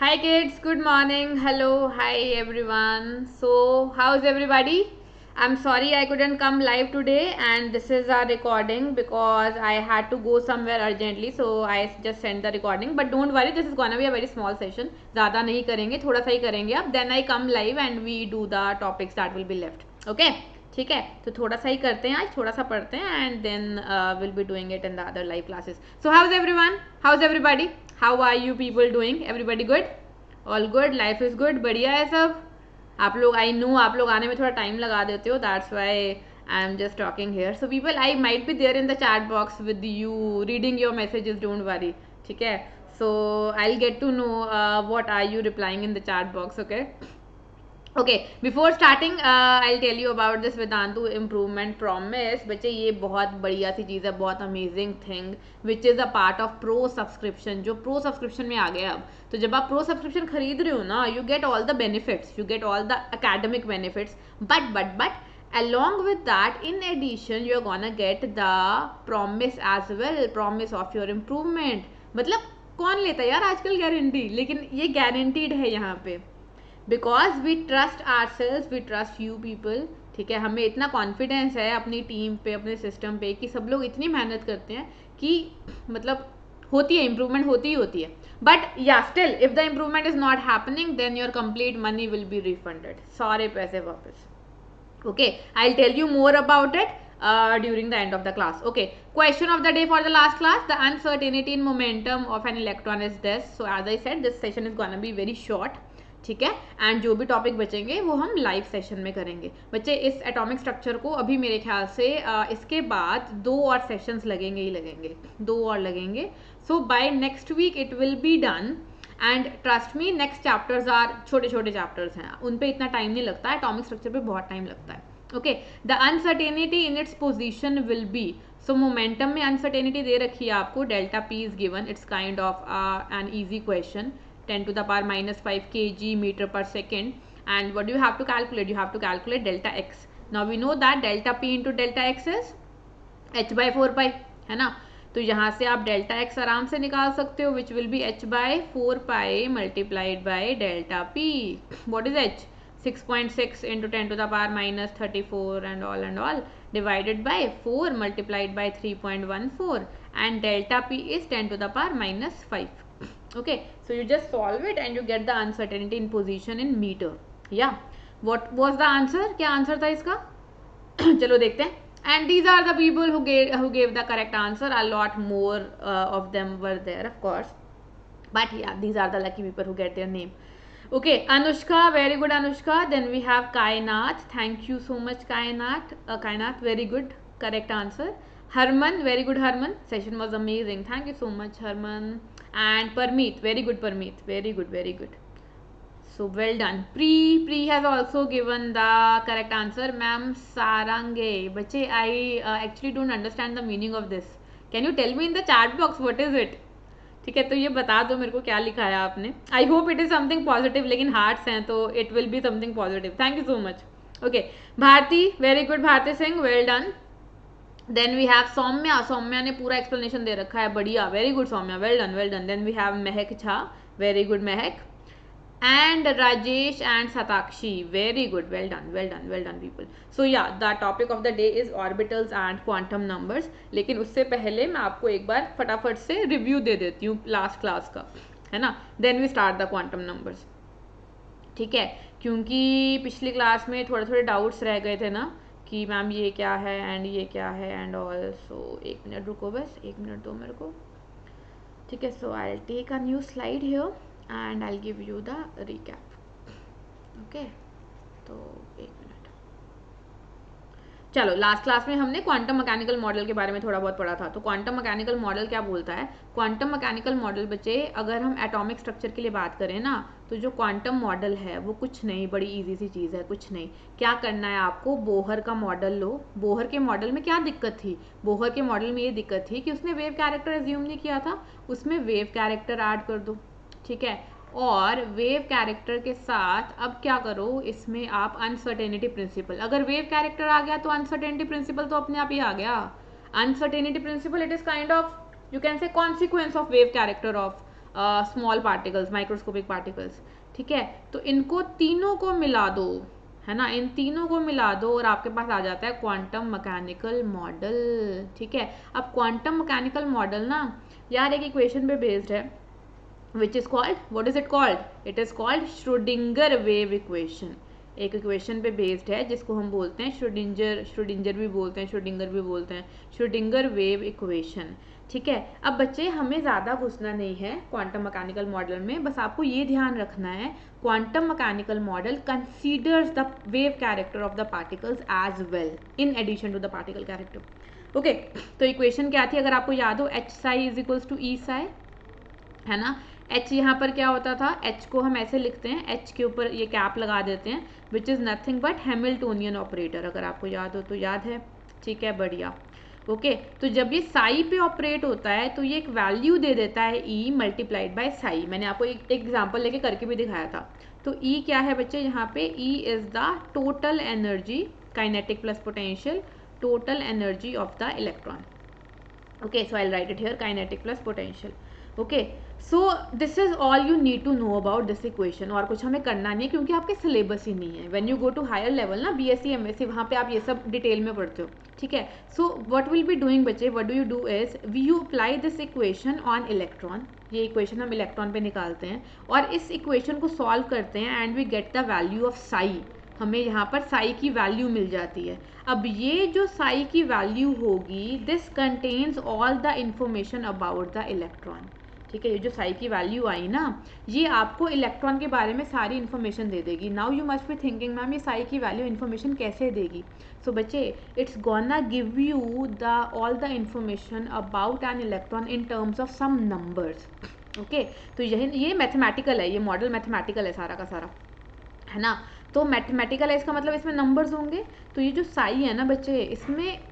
Hi kids, good morning. Hello, hi everyone. So, how's everybody? I'm sorry I couldn't come live today, and this is our recording because I had to go somewhere urgently, so I just sent the recording. But don't worry, this is gonna be a very small session. ज़्यादा नहीं करेंगे, थोड़ा सा ही करेंगे अब. Then I come live and we do the topics that will be left. Okay? ठीक है, तो थोड़ा सा ही करते हैं आज, थोड़ा सा पढ़ते हैं and then we'll be doing it in the other live classes. So how's everyone? How's everybody? How are you people doing? Everybody good? All good? Life is good? बढ़िया है सब. आप लोग, आई नो आप लोग आने में थोड़ा टाइम लगा देते हो, that's why I am just talking here. So people, I might be there in the chat box with you reading your messages, don't worry. ठीक है, so I get to know what are you replying in the chat box. Okay okay, before starting I tell you about this Vedantu improvement promise. बच्चे ये बहुत बढ़िया सी चीज़ है, बहुत amazing thing which is a part of pro subscription. जो pro subscription में आ गया अब, तो जब आप प्रो सब्सक्रिप्शन खरीद रहे हो ना, you get all the benefits, you get all the academic benefits. But along with that, in addition, you're gonna get the promise as well, promise of your improvement. मतलब कौन लेता है यार आजकल गारंटी, लेकिन ये गारंटीड है यहाँ पे. Because we trust ourselves, we trust you people. ठीक है, हमें इतना कॉन्फिडेंस है अपनी टीम पे, अपने सिस्टम पे, कि सब लोग इतनी मेहनत करते हैं कि मतलब होती है इम्प्रूवमेंट, होती है. बट या still if the improvement is not happening, then your complete money will be refunded, सारे पैसे वापस. Okay, I'll tell you more about it during the end of the class. Okay, question of the day for the last class: the uncertainty in momentum of an electron is this. So as I said, this session is gonna be very short. ठीक है, and जो भी topic बचेंगे वो हम live session में करेंगे. बच्चे इस एटॉमिक स्ट्रक्चर को अभी मेरे ख्याल से इसके बाद 2 और सेशंस लगेंगे ही लगेंगे, 2 और लगेंगे. So by next week it will be done. And trust me, next chapters are छोटे छोटे चैप्टर्स हैं, उन पे इतना टाइम नहीं लगता है, एटॉमिक स्ट्रक्चर पे बहुत टाइम लगता है. Okay, the uncertainty in its position will be. So momentum में अनसर्टेनिटी दे रखी है आपको, delta P is given. It's kind of an easy question, 10 to the power minus 5 kg meter per second. And what do you have to calculate? You have to calculate delta x. Now we know that delta p into delta x is h by 4 pi, है ना. तो यहाँ से आप delta x आराम से निकाल सकते हो, विच will B h by 4 pi multiplied by delta p. What is h? 6.6 into 10 to the power minus 34 and all divided by 4 multiplied by 3.14, and delta p is 10 to the power minus 5. Okay, so you just solve it and you get the uncertainty in position in meter. Yeah, what was the answer? क्या answer था इसका? चलो देखते हैं. And these are the people who gave the correct answer. A lot more of them were there, of course, but yeah, these are the lucky people who get their name. Okay, Anushka, very good Anushka. Then we have Kainath. Thank you so much Kainath. Kainath, very good, correct answer. Harman, very good Harman. Session was amazing. Thank you so much Harman. And Parmeet, very good Parmeet, very good. So well done. Pri has also given the correct answer. Ma'am Sarange, bache, I actually don't understand the meaning of this. Can you tell me in the chat box what is it? ठीक है, तो ये बता दो मेरे को क्या लिखा है आपने. I hope it is something positive, लेकिन हार्ट्स हैं तो it will be something positive. Thank you so much. Okay, Bharti, very good Bharti Singh, well done. Then we have Saumya. Saumya ने पूरा एक्सप्लेनेशन दे रखा है, बढ़िया, very good Saumya, well done. Then we have Mahak Jha, very good Mahak. And Rajesh and Satakshi, very good, well done people. So yeah, the topic of the day is orbitals and quantum numbers. लेकिन उससे पहले मैं आपको एक बार फटाफट से रिव्यू दे देती हूँ लास्ट क्लास का, है ना. Then we start the quantum numbers. ठीक है, क्योंकि पिछली क्लास में थोड़े डाउट्स रह गए थे ना, कि मैम ये क्या है एंड ये क्या है एंड ऑल. सो एक मिनट रुको, बस एक मिनट दो मेरे को. ठीक है, so I will take a new slide here and I'll give you the recap. Okay, तो एक मिनट. चलो, लास्ट क्लास में हमने क्वांटम मैकेनिकल मॉडल के बारे में थोड़ा बहुत पढ़ा था. तो क्वांटम मैकेनिकल मॉडल क्या बोलता है? क्वांटम मैकेनिकल मॉडल बच्चे, अगर हम एटॉमिक स्ट्रक्चर के लिए बात करें ना, तो जो क्वांटम मॉडल है वो कुछ नहीं, बड़ी इजी सी चीज़ है, कुछ नहीं. क्या करना है आपको? बोहर का मॉडल लो. बोहर के मॉडल में क्या दिक्कत थी? बोहर के मॉडल में ये दिक्कत थी कि उसने वेव कैरेक्टर एज्यूम नहीं किया था, उसमें वेव कैरेक्टर ऐड कर दो. ठीक है, और वेव कैरेक्टर के साथ अब क्या करो, इसमें आप अनसर्टेनिटी प्रिंसिपल. अगर वेव कैरेक्टर आ गया तो अनसर्टेनिटी प्रिंसिपल तो अपने आप ही आ गया. Uncertainty principle, it is kind of, you can say, consequence of wave character of small particles, microscopic particles, ठीक है। तो इनको तीनों को मिला दो, है ना, इन तीनों को मिला दो और आपके पास आ जाता है क्वांटम मैकेनिकल मॉडल, ठीक है। अब क्वांटम मैकेनिकल मॉडल ना यार एक इक्वेशन पे बेस्ड है, which is called, what is it called, it is called Schrodinger wave equation. एक इक्वेशन पे बेस्ड है जिसको हम बोलते हैं श्रोडिंगर भी बोलते हैं, श्रोडिंगर भी बोलते हैं, श्रोडिंगर वेव इक्वेशन, ठीक है। अब बच्चे हमें ज़्यादा घुसना नहीं है क्वांटम मैकेनिकल मॉडल में, बस आपको ये ध्यान रखना है quantum mechanical model considers the wave character of the particles as well in addition to the particle character. Okay, तो इक्वेशन क्या थी अगर आपको याद हो, H psi is equals to E psi, है ना। H यहाँ पर क्या होता था, H को हम ऐसे लिखते हैं, H के ऊपर ये कैप लगा देते हैं, which is nothing but Hamiltonian operator, अगर आपको याद हो तो याद है, ठीक है, बढ़िया। ओके, तो जब ये साई पे ऑपरेट होता है तो ये एक वैल्यू दे देता है E मल्टीप्लाइड बाय साई। मैंने आपको एक एग्जाम्पल लेके करके भी दिखाया था। तो E क्या है बच्चे यहाँ पे, E is the total energy, kinetic plus potential, total energy of the electron. Okay, so I write it here, kinetic plus potential. Okay, so this is all you need to know about this equation, और कुछ हमें करना नहीं है क्योंकि आपके syllabus ही नहीं है। When you go to higher level ना, BSc MSc, वहाँ पे आप ये सब डिटेल में पढ़ते हो, ठीक है। So what will be doing बच्चे, what do you do is you apply this equation on electron, ये इक्वेशन हम इलेक्ट्रॉन पे निकालते हैं और इस इक्वेशन को सॉल्व करते हैं and we get the value of psi. हमें यहाँ पर साई की वैल्यू मिल जाती है। अब ये जो साई की वैल्यू होगी, this contains all the information about the electron, ठीक है। ये जो साई की वैल्यू आई ना, ये आपको इलेक्ट्रॉन के बारे में सारी इन्फॉर्मेशन दे देगी। Now you must be thinking ma'am ये साई की वैल्यू इन्फॉर्मेशन कैसे देगी। सो बच्चे, it's gonna give you the all the information about an electron in terms of some numbers. Okay, तो ये मैथमेटिकल है, ये मॉडल मैथमेटिकल है सारा का सारा, है ना। तो मैथमेटिकल है, इसका मतलब इसमें नंबर्स होंगे। तो ये जो साई है ना बच्चे,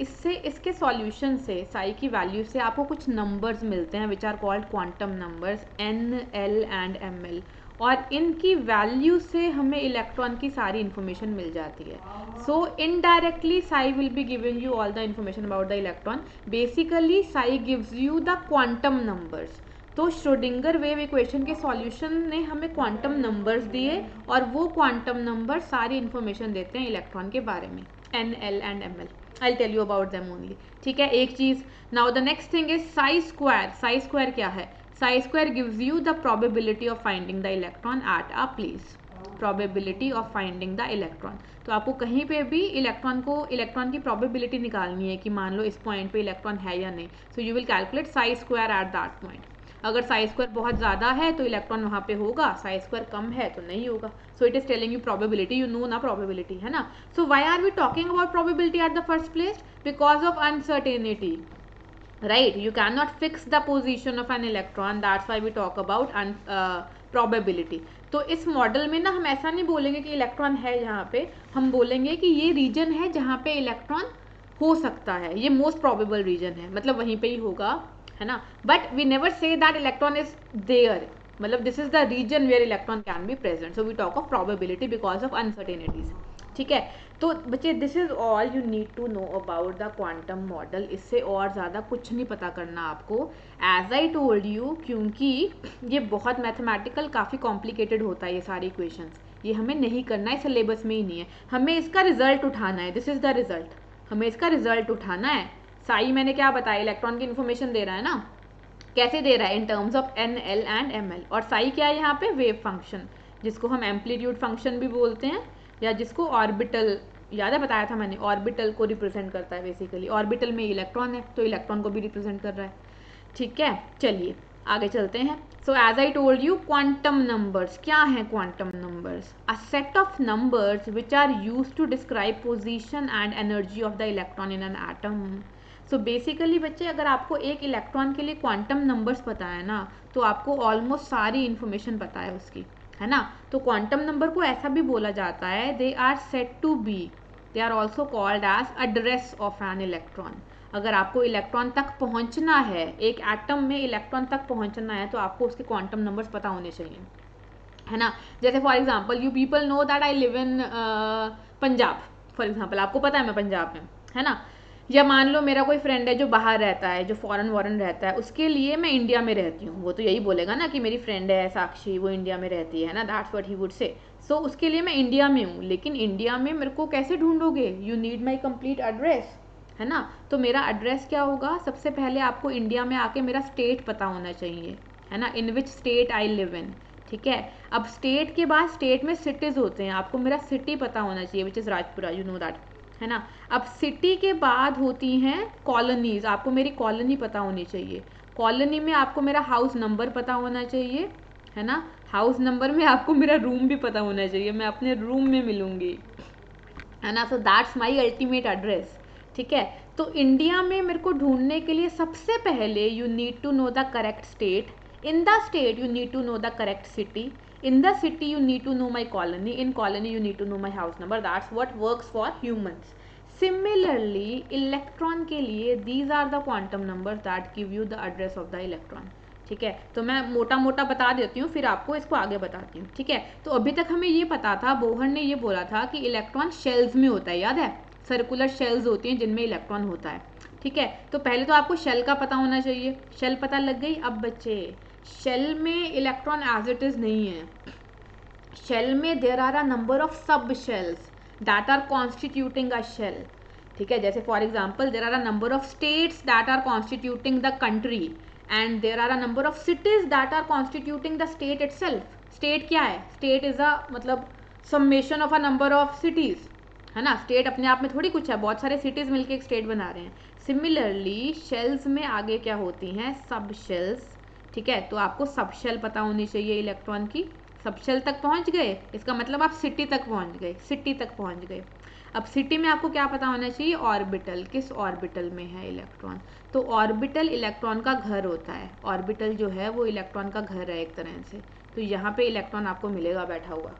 इससे इसके सॉल्यूशन से, साई की वैल्यू से आपको कुछ नंबर्स मिलते हैं which are called quantum numbers, NL and ML, और इनकी वैल्यू से हमें इलेक्ट्रॉन की सारी इन्फॉर्मेशन मिल जाती है। So indirectly Sai will be giving you all the information about the electron. Basically Sai gives you the quantum numbers. तो श्रोडिंगर वेव इक्वेशन के सॉल्यूशन ने हमें क्वांटम नंबर्स दिए और वो क्वांटम नंबर सारी इन्फॉर्मेशन देते हैं इलेक्ट्रॉन के बारे में, NL and ML। I tell you about them only, ठीक है, एक चीज। Now the next thing is psi square. Psi square क्या है, psi square gives you the probability of finding the electron at a place, probability of finding the electron. तो आपको कहीं पे भी इलेक्ट्रॉन की प्रोबेबिलिटी निकालनी है कि मान लो इस पॉइंट पे इलेक्ट्रॉन है या नहीं। So you will calculate Sai square at that point. अगर साई स्क्वायर बहुत ज़्यादा है तो इलेक्ट्रॉन वहाँ पे होगा, साई स्क्वायर कम है तो नहीं होगा। So it is telling you probability, you know ना प्रोबेबिलिटी, है ना। So why are we talking about probability at the first place, because of uncertainty, right? You cannot fix the position of an electron, that's why we talk about probability। तो इस model में ना हम ऐसा नहीं बोलेंगे कि इलेक्ट्रॉन है यहाँ पे, हम बोलेंगे कि ये रीजन है जहाँ पे इलेक्ट्रॉन हो सकता है, ये मोस्ट प्रोबेबल रीजन है, मतलब वहीं पे ही होगा, है ना। But we never say that electron is there, मतलब this is the region where electron can be present. So we talk of probability because of uncertainties, ठीक है। तो बच्चे, this is all you need to know about the quantum model. इससे और ज़्यादा कुछ नहीं पता करना आपको, एज आई टोल्ड यू, क्योंकि ये बहुत मैथमेटिकल, काफ़ी कॉम्प्लिकेटेड होता है ये सारी इक्वेशंस। ये हमें नहीं करना है, सिलेबस में ही नहीं है, हमें इसका रिजल्ट उठाना है। दिस इज द रिजल्ट, हमें इसका रिजल्ट उठाना है। साई मैंने क्या बताया, इलेक्ट्रॉन की इन्फॉर्मेशन दे रहा है ना, कैसे दे रहा है, इन terms of NL and ML। और साई क्या है यहाँ पे, वेव फंक्शन, जिसको हम एम्पलीट्यूड फंक्शन भी बोलते हैं, या जिसको ऑर्बिटल, याद है बताया था मैंने, ऑर्बिटल को रिप्रेजेंट करता है। बेसिकली ऑर्बिटल में इलेक्ट्रॉन है तो इलेक्ट्रॉन को भी रिप्रेजेंट कर रहा है, ठीक है। चलिए आगे चलते हैं। So as I told you, quantum numbers क्या हैं, quantum numbers a set of numbers which are used to describe position and energy of the electron in an atom. So basically बच्चे, अगर आपको एक इलेक्ट्रॉन के लिए क्वांटम नंबर्स पता है ना, तो आपको ऑलमोस्ट सारी इंफॉर्मेशन पता है उसकी, है ना। तो क्वांटम नंबर को ऐसा भी बोला जाता है, they are said to be, they are also called as address of an electron. अगर आपको इलेक्ट्रॉन तक पहुंचना है, एक एटम में इलेक्ट्रॉन तक पहुंचना है, तो आपको उसके क्वांटम नंबर्स पता होने चाहिए, है ना। जैसे for example, you people know that I live in Punjab, for example, आपको पता है मैं पंजाब में, है ना। या मान लो मेरा कोई फ्रेंड है जो बाहर रहता है, जो फॉरेन वॉरेन रहता है, उसके लिए मैं इंडिया में रहती हूँ, वो तो यही बोलेगा ना कि मेरी फ्रेंड है साक्षी, वो इंडिया में रहती है ना, that's what he would say. सो उसके लिए मैं इंडिया में हूँ, लेकिन इंडिया में मेरे को कैसे ढूंढोगे, you need my complete address, है ना। तो मेरा एड्रेस क्या होगा, सबसे पहले आपको इंडिया में आके मेरा स्टेट पता होना चाहिए, है ना, इन which state I live in, ठीक है। अब स्टेट के बाद स्टेट में सिटीज़ होते हैं, आपको मेरा सिटी पता होना चाहिए which is Rajpura, you know that, है ना। अब सिटी के बाद होती हैं कॉलोनीज, आपको मेरी कॉलोनी पता होनी चाहिए, कॉलोनी में आपको मेरा हाउस नंबर पता होना चाहिए, है ना, हाउस नंबर में आपको मेरा रूम भी पता होना चाहिए, मैं अपने रूम में मिलूंगी, है ना। So that's my ultimate address, ठीक है। तो इंडिया में मेरे को ढूंढने के लिए सबसे पहले you need to know the correct state, in the state you need to know the correct city, in the city you need to know my colony, in colony you need to know my house number, that's what works for humans. Similarly electron के लिए these are the quantum numbers that give you the address of the electron, ठीक है। तो मैं मोटा मोटा बता देती हूँ, फिर आपको इसको आगे बताती हूँ, ठीक है। तो अभी तक हमें ये पता था, बोहर ने ये बोला था कि इलेक्ट्रॉन शेल्स में होता है, याद है, सर्कुलर शेल्स होती हैं जिनमें इलेक्ट्रॉन होता है, ठीक है। तो पहले तो आपको शेल का पता होना चाहिए, शेल पता लग गई। अब बच्चे शेल में इलेक्ट्रॉन एज इट इज नहीं है, शेल में there are a number of sub shells that are constituting a shell, ठीक है। जैसे for example there are a number of states that are constituting the country, and there are a number of cities that are constituting the state itself. State क्या है, state is a मतलब summation of a number of cities, है ना। State अपने आप में थोड़ी कुछ है, बहुत सारे सिटीज मिलके एक स्टेट बना रहे हैं। सिमिलरली शेल्स में आगे क्या होती हैं, सब शेल्स, ठीक है। तो आपको सब शेल पता होनी चाहिए इलेक्ट्रॉन की, सब शेल तक पहुंच गए, इसका मतलब आप सिटी तक पहुंच गए, सिटी तक पहुंच गए। अब सिटी में आपको क्या पता होना चाहिए, ऑर्बिटल, किस ऑर्बिटल में है इलेक्ट्रॉन। तो ऑर्बिटल इलेक्ट्रॉन का घर होता है, ऑर्बिटल जो है वो इलेक्ट्रॉन का घर है एक तरह से। तो यहाँ पे इलेक्ट्रॉन आपको मिलेगा बैठा हुआ,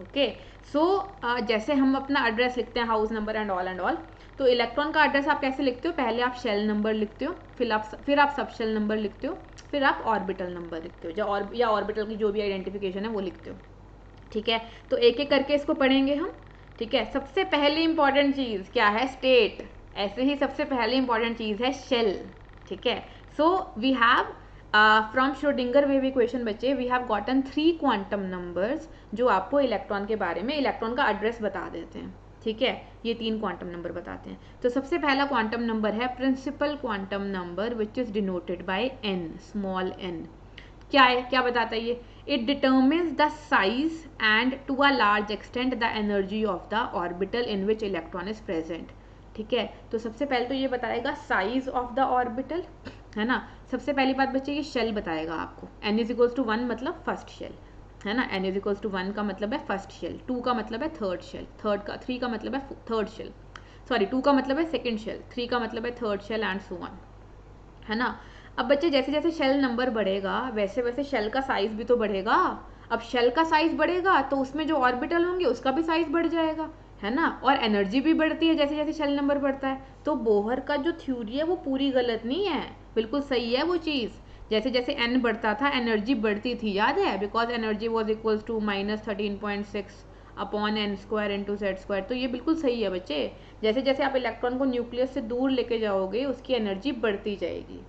ओके। सो जैसे हम अपना एड्रेस लिखते हैं, हाउस नंबर एंड ऑल, तो इलेक्ट्रॉन का एड्रेस आप कैसे लिखते हो, पहले आप शेल नंबर लिखते हो, फिर आप सब शेल नंबर लिखते हो, फिर आप ऑर्बिटल नंबर लिखते हो, या ऑर्बिटल की जो भी आइडेंटिफिकेशन है वो लिखते हो, ठीक है। तो एक एक करके इसको पढ़ेंगे हम, ठीक है। सबसे पहली इंपॉर्टेंट चीज़ क्या है, स्टेट, ऐसे ही सबसे पहली इंपॉर्टेंट चीज़ है शेल, ठीक है। So we have from Schrodinger wave equation बच्चे, we have gotten 3 quantum numbers जो आपको इलेक्ट्रॉन के बारे में, इलेक्ट्रॉन का एड्रेस बता देते हैं, ठीक है। ये 3 क्वांटम नंबर बताते हैं। तो सबसे पहला क्वांटम नंबर है principal quantum number which is denoted by n, small n। क्या है, क्या बताता है ये, it determines the size and to a large extent the energy of the orbital in which electron is present, ठीक है। तो सबसे पहले तो ये बताएगा साइज ऑफ द ऑर्बिटल, है ना। सबसे पहली बात बच्चे ये शेल बताएगा आपको, n इज इक्वल्स टू 1 मतलब फर्स्ट शेल, है ना। n इज इक्वल्स टू 1 का मतलब है फर्स्ट शेल, 2 का मतलब है थर्ड शेल, 3 का मतलब है थर्ड शेल, सॉरी 2 का मतलब है सेकेंड शेल, 3 का मतलब है third shell and so on, है ना। अब बच्चे जैसे जैसे शेल नंबर बढ़ेगा वैसे वैसे शेल का साइज भी तो बढ़ेगा। अब शेल का साइज बढ़ेगा तो उसमें जो ऑर्बिटल होंगे उसका भी साइज बढ़ जाएगा, है ना। और एनर्जी भी बढ़ती है जैसे जैसे शेल नंबर बढ़ता है। तो बोहर का जो थ्योरी है वो पूरी गलत नहीं है, बिल्कुल सही है वो चीज़। जैसे जैसे n बढ़ता था एनर्जी बढ़ती थी, याद है, because energy was equals to -13.6 upon n square into Z square. तो ये बिल्कुल सही है बच्चे, जैसे जैसे आप इलेक्ट्रॉन को न्यूक्लियस से दूर लेके जाओगे उसकी एनर्जी बढ़ती जाएगी,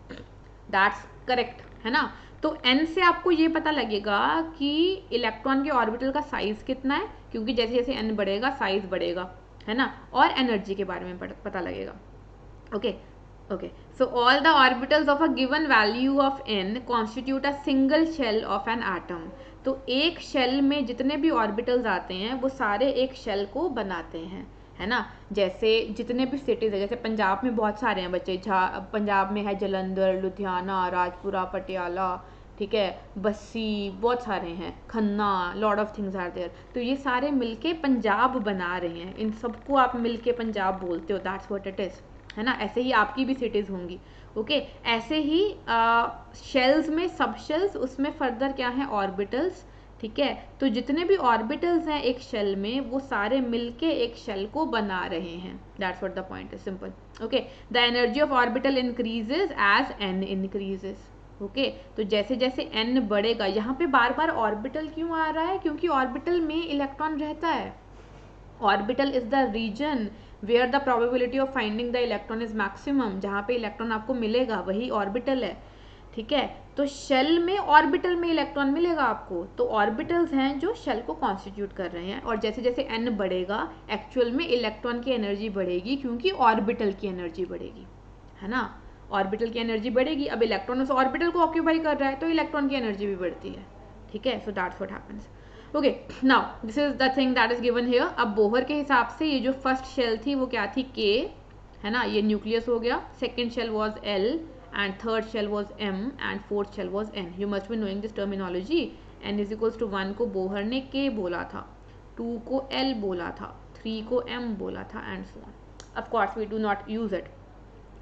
दैट्स करेक्ट, है ना। तो n से आपको ये पता लगेगा कि इलेक्ट्रॉन के ऑर्बिटल का साइज कितना है, क्योंकि जैसे जैसे n बढ़ेगा साइज बढ़ेगा, है ना, और एनर्जी के बारे में पता लगेगा, okay okay. So all the orbitals of a given value of n constitute a single shell of an atom. तो एक शेल में जितने भी ऑर्बिटल्स आते हैं वो सारे एक शेल को बनाते हैं, है ना। जैसे जितने भी सिटीज़ है, जैसे पंजाब में बहुत सारे हैं बच्चे, पंजाब में है जलंधर, लुधियाना, राजपुरा, पटियाला, ठीक है, बस्सी, बहुत सारे हैं, Khanna, lot of things are there. तो ये सारे मिलके पंजाब बना रहे हैं, इन सबको आप मिलके पंजाब बोलते हो, दैट्स व्हाट इट इज़, है ना। ऐसे ही आपकी भी सिटीज़ होंगी, ओके। ऐसे ही शेल्स में सब शेल्स, उसमें फर्दर क्या है, ऑर्बिटल्स, ठीक है। तो जितने भी ऑर्बिटल्स हैं एक शेल में वो सारे मिलके एक शेल को बना रहे हैं, that's what the point is, simple, okay. The energy of orbital increases as n increases, okay. तो जैसे जैसे n बढ़ेगा, यहाँ पे बार बार ऑर्बिटल क्यों आ रहा है, क्योंकि ऑर्बिटल में इलेक्ट्रॉन रहता है, orbital is the region where the probability of finding the electron is maximum, जहाँ पे इलेक्ट्रॉन आपको मिलेगा वही ऑर्बिटल है, ठीक है। तो शेल में ऑर्बिटल में इलेक्ट्रॉन मिलेगा आपको, तो ऑर्बिटल्स हैं जो शेल को कॉन्स्टिट्यूट कर रहे हैं, और जैसे जैसे n बढ़ेगा एक्चुअल में इलेक्ट्रॉन की एनर्जी बढ़ेगी, क्योंकि ऑर्बिटल की एनर्जी बढ़ेगी, है ना। ऑर्बिटल की एनर्जी बढ़ेगी, अब इलेक्ट्रॉन उस ऑर्बिटल को ऑक्यूपाई कर रहा है तो इलेक्ट्रॉन की एनर्जी भी बढ़ती है, ठीक है। So that's what happens. Okay, now this is the thing that is given here. अब बोहर के हिसाब से ये जो फर्स्ट शेल थी वो क्या थी, K, है ना, ये न्यूक्लियस हो गया। Second shell was L and third shell was M and fourth shell was N. You must be knowing this terminology. N is equals to 1 को बोहर ने K बोला था, 2 को L बोला था, 3 को M बोला था and so on. Of course we do not use it.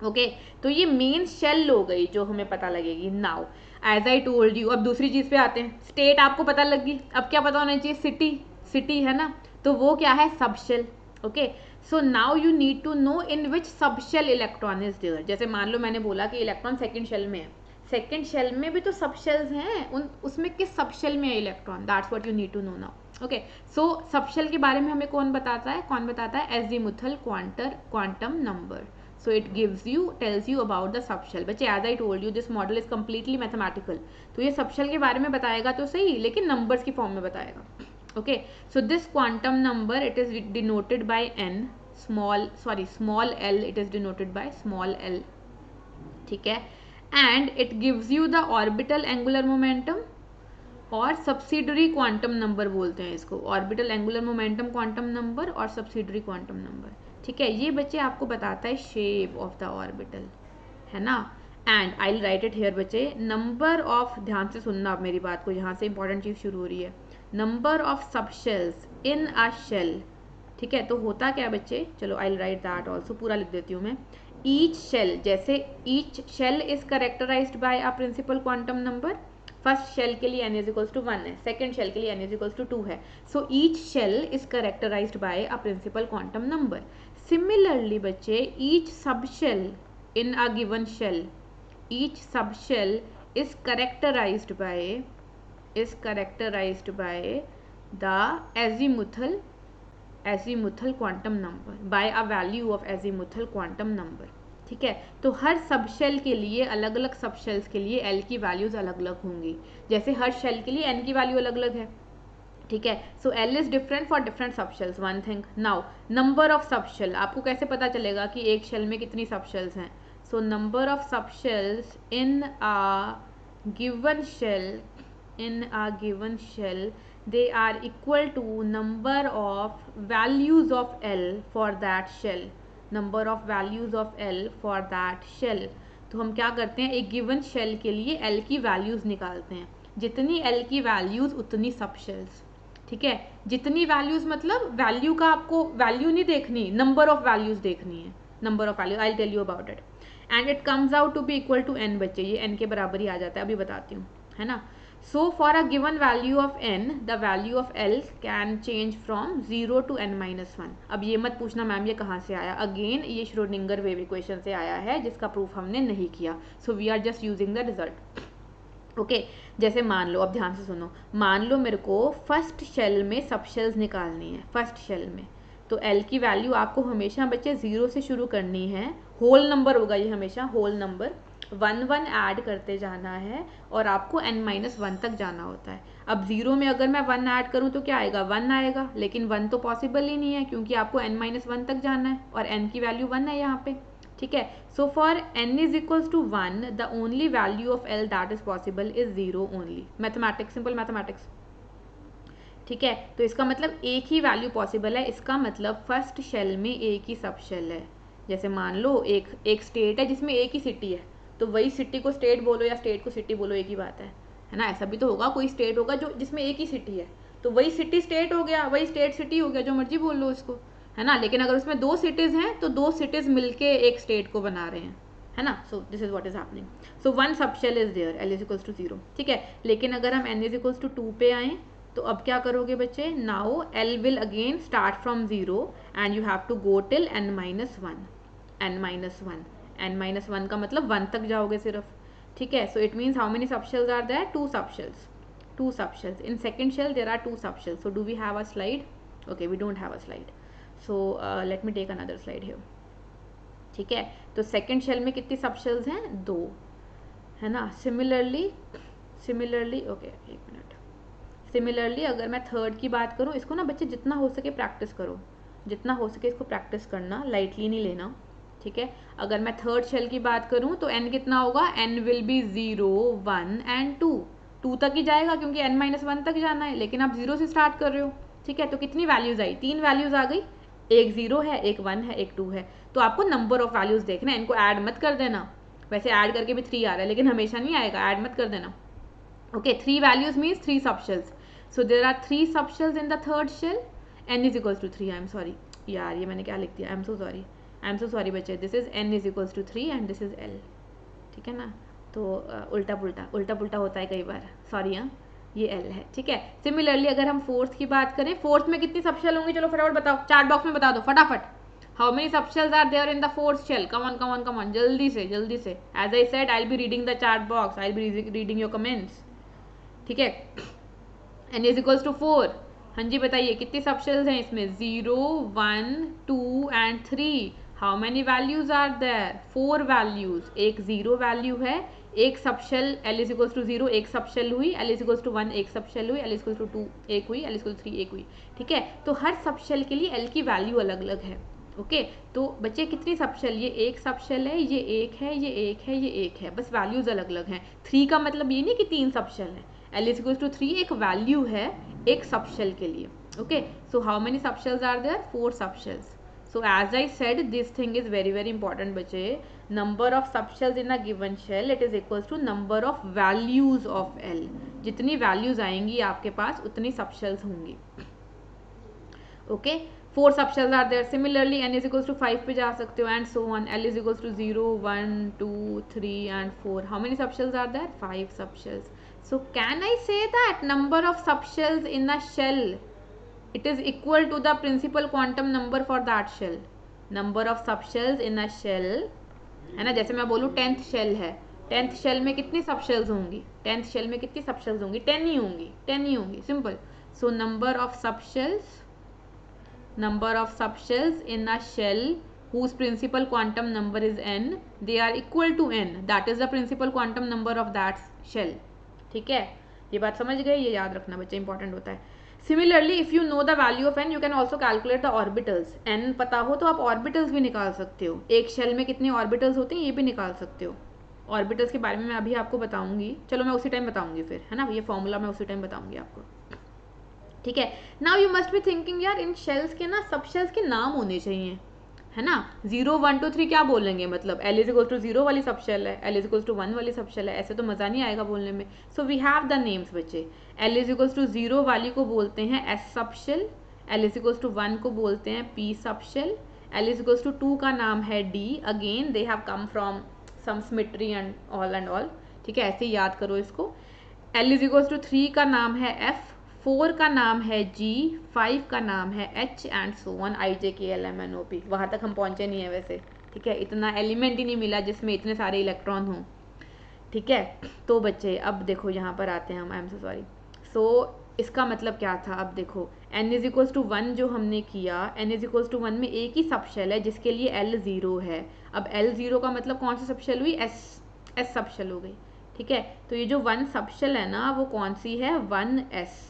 Okay, तो ये मेन शेल हो गई जो हमें पता लगेगी। Now as I told you, अब दूसरी चीज़ पे आते हैं। स्टेट आपको पता लगी, अब क्या पता होना चाहिए, सिटी, सिटी है ना, तो वो क्या है, sub shell. Okay, so now you need to know in which sub shell electron is there. जैसे मान लो मैंने बोला कि इलेक्ट्रॉन सेकेंड शेल में है, सेकेंड शेल में भी तो सब शेल्स हैं, उसमें किस सब शेल में है electron, that's what you need to know now. Okay, so sub shell के बारे में हमें कौन बताता है, azimuthal quantum number. So it gives you, tells you about the subshell. बच्चे as I told you this model is completely mathematical. तो ये subshell के बारे में बताएगा तो सही, लेकिन numbers की form में बताएगा. Okay, so this quantum number it is denoted by n, small l, it is denoted by small l. ठीक है, and it gives you the orbital angular momentum, और सब्सिडरी क्वांटम नंबर बोलते हैं इसको, orbital angular momentum quantum number और subsidiary quantum number, ठीक है। ये बच्चे आपको बताता है शेप ऑफ द ऑर्बिटल, है ना। And I will right it here बच्चे, नंबर ऑफ, ध्यान से सुनना आप मेरी बात को, यहाँ से इंपॉर्टेंट चीज शुरू हो रही है, number of subshells in a shell, ठीक है। तो होता क्या बच्चे, चलो I will write that also, पूरा लिख देती हूँ मैं। ईच शेल, जैसे each shell is characterized by a principal quantum number, first shell के लिए n इज इक्वल्स टू 1 है, सेकेंड शेल के लिए n इज इक्वल्स टू 2 है, so each shell is characterized by a principal quantum number. Similarly बच्चे, each sub shell in a given shell, each sub shell is characterized by the azimuthal quantum number, by a value of azimuthal quantum number, ठीक है। तो हर सब shell के लिए, अलग अलग सब शेल्स के लिए एल की वैल्यूज अलग अलग होंगी, जैसे हर शेल के लिए एन की वैल्यू अलग अलग है, ठीक है। So L is different for different sub shells, one thing. Now number of sub shell, आपको कैसे पता चलेगा कि एक शेल में कितनी सब शेल्स हैं। So number of sub shells in a given shell, they are equal to number of values of L for that shell, number of values of L for that shell। तो हम क्या करते हैं, एक given shell के लिए L की values निकालते हैं, जितनी L की वैल्यूज उतनी सब शेल्स, ठीक है। जितनी वैल्यूज मतलब वैल्यू का, आपको वैल्यू नहीं देखनी, नंबर ऑफ वैल्यूज देखनी है, number of value, I tell you about it. And it comes out to be equal to n बच्चे, ये n के बराबर ही आ जाता है, अभी बताती हूँ, है ना। So for a given value of n, the value of L can change from 0 to n minus 1. अब ये मत पूछना मैम ये कहाँ से आया, अगेन ये श्रोडिंगर वेव इक्वेशन से आया है, जिसका प्रूफ हमने नहीं किया, so we are just using the result. Okay, जैसे मान लो, अब ध्यान से सुनो, मान लो मेरे को फर्स्ट शेल में सब शेल्स निकालनी है, फर्स्ट शेल में, तो L की वैल्यू आपको हमेशा बच्चे 0 से शुरू करनी है, होल नंबर होगा ये हमेशा, होल नंबर 1 ऐड करते जाना है, और आपको n-1 तक जाना होता है। अब 0 में अगर मैं 1 ऐड करूं तो क्या आएगा, 1 आएगा, लेकिन 1 तो पॉसिबल ही नहीं है, क्योंकि आपको n-1 तक जाना है, और n की वैल्यू 1 है यहाँ पे, ठीक है। So for n is equals to 1, the only value of L that is possible is 0 only. Mathematics, simple mathematics, ठीक है। तो इसका मतलब एक ही वैल्यू पॉसिबल है, इसका मतलब फर्स्ट शेल में एक ही सब शेल है। जैसे मान लो एक स्टेट है जिसमें एक ही सिटी है, तो वही सिटी को स्टेट बोलो या स्टेट को सिटी बोलो, एक ही बात है ना। ऐसा भी तो होगा, कोई स्टेट होगा जो जिसमें एक ही सिटी है, तो वही सिटी स्टेट हो गया, वही स्टेट सिटी हो गया, जो मर्जी बोल लो इसको, है ना। लेकिन अगर उसमें 2 सिटीज हैं तो 2 सिटीज मिलके एक स्टेट को बना रहे हैं, है ना। So this is what is happening. So 1 sub shell is there, L is equals to 0, ठीक है। लेकिन अगर हम n इज इक्वल्स टू 2 पे आए, तो अब क्या करोगे बच्चे, now L will again start from 0 and you have to go till n-1, n-1 का मतलब 1 तक जाओगे सिर्फ, ठीक है। So it means how many sub shells are there, 2 sub shells. In second shell there are 2 sub shells. So do we have a slide, okay we don't have a slide. So let me take another slide here, ठीक है। तो second shell में कितनी sub shells हैं, 2, है ना। Similarly okay एक minute, similarly अगर मैं थर्ड की बात करूँ, इसको ना बच्चे जितना हो सके प्रैक्टिस करो, जितना हो सके इसको प्रैक्टिस करना, लाइटली नहीं लेना, ठीक है। अगर मैं थर्ड शेल की बात करूँ तो n कितना होगा, n विल बी 0 1 एंड 2 तक ही जाएगा क्योंकि n-1 तक जाना है, लेकिन आप 0 से स्टार्ट कर रहे हो, ठीक है। तो कितनी वैल्यूज आई, 3 वैल्यूज आ गई, एक 0 है, एक 1 है, एक 2 है। तो आपको नंबर ऑफ वैल्यूज देखना है, इनको ऐड मत कर देना, वैसे ऐड करके भी 3 आ रहा है लेकिन हमेशा नहीं आएगा, ऐड मत कर देना, okay. 3 values means 3 subshells, so there are 3 subshells in the third shell, n is equals to 3, I am sorry यार, ये मैंने क्या लिख दिया, आई एम सो सॉरी बच्चे, this is n is equals to 3 and this is l, ठीक है ना। तो उल्टा पुल्टा होता है कई बार, सॉरी हाँ, ये l है, ठीक है। सिमिलरली अगर हम फोर्थ की बात करें, फोर्थ में कितनी सबशेल होंगी, चलो फटाफट बताओ, चैट बॉक्स में बता दो फटाफट, how many subshells are there in the fourth shell, come on जल्दी से, as I said I will be reading the chat box, I will be reading your comments, ठीक है। n इज इक्वल्स टू 4, हाँ जी बताइए कितनी subshells हैं इसमें, 0 1 2 and 3, how many values are there, 4 values, एक 0 वैल्यू है, एक subshell l is equals to 0 एक सबशेल हुई, l इज इक्वल्स टू 1 एक सबशेल हुई, l इज इक्वल्स टू 2 एक हुई, l इज इक्वल्स टू 3 एक हुई, ठीक है। तो हर सबशेल के लिए l की वैल्यू अलग अलग है, ओके। तो बच्चे कितनी सबशेल, ये एक सबशेल है, ये एक है, ये एक है, ये एक है, बस वैल्यूज अलग अलग हैं। 3 का मतलब ये नहीं कि 3 सबशेल है, l इज इक्वल्स टू 3 एक वैल्यू है एक सबशेल के लिए, okay. So how many subshells are there, 4 subshells. So as I said, this thing is very important बच्चे, number of subshells in a given shell it is equals to number of values of L, जितनी values आएंगी आपके पास उतनी subshells होंगी, okay। 4 subshells are there, similarly n is equals to 5 पे जा सकते हो and so on, L is equals to 0 1 2 3 and 4, how many subshells are there, 5 subshells। So can I say that number of subshells in a shell it is equal to the principal quantum number for that shell, number of subshells in a shell, है ना। जैसे मैं बोलूँ 10th shell है, 10th shell में कितनी subshells होंगी, 10th shell में कितनी सबशेल्स होंगी, 10 ही होंगी, simple. So number of subshells in a shell whose principal quantum number is n, they are equal to n, that is the principal quantum number of that shell, ठीक है। ये बात समझ गए, ये याद रखना बच्चे, इंपॉर्टेंट होता है। Similarly if you know the value of n, you can also calculate the orbitals, n पता हो तो आप ऑर्बिटल्स भी निकाल सकते हो, एक शेल में कितने ऑर्बिटल्स होते हैं ये भी निकाल सकते हो। ऑर्बिटल्स के बारे में मैं अभी आपको बताऊंगी, चलो मैं उसी टाइम बताऊंगी फिर, है ना, ये फॉर्मूला मैं उसी टाइम बताऊंगी आपको, ठीक है। Now you must be thinking यार इन शेल्स के ना सब शेल्स के नाम होने चाहिए, है ना। 0 1 2 3 क्या बोलेंगे, मतलब l इज इक्वल टू 0 वाली सबशेल है, l इज इक्वल टू 1 वाली सबशेल है, ऐसे तो मज़ा नहीं आएगा बोलने में। So we have the names बच्चे, l इज इक्वल टू 0 वाली को बोलते हैं s subshell, l is equal to 1 को बोलते हैं p subshell, l is equal to 2 का नाम है d, again they have come from some symmetry and all, ठीक है, ऐसे याद करो इसको। l इज इक्वल टू 3 का नाम है f, 4 का नाम है G, 5 का नाम है H and so on, I J K L M N O P, वहाँ तक हम पहुँचे नहीं है वैसे, ठीक है, इतना एलिमेंट ही नहीं मिला जिसमें इतने सारे इलेक्ट्रॉन हों, ठीक है। तो बच्चे अब देखो यहाँ पर आते हैं हम, आई एम सो सॉरी। सो इसका मतलब क्या था, अब देखो n इज इक्वल्स टू 1 जो हमने किया, n इज इक्वल्स टू 1 में एक ही सबशेल है जिसके लिए L 0 है, अब L 0 का मतलब कौन सी सबशेल हुई, S सबशेल हो गई, ठीक है। तो ये जो 1 सबशेल है ना वो कौन सी है, 1s,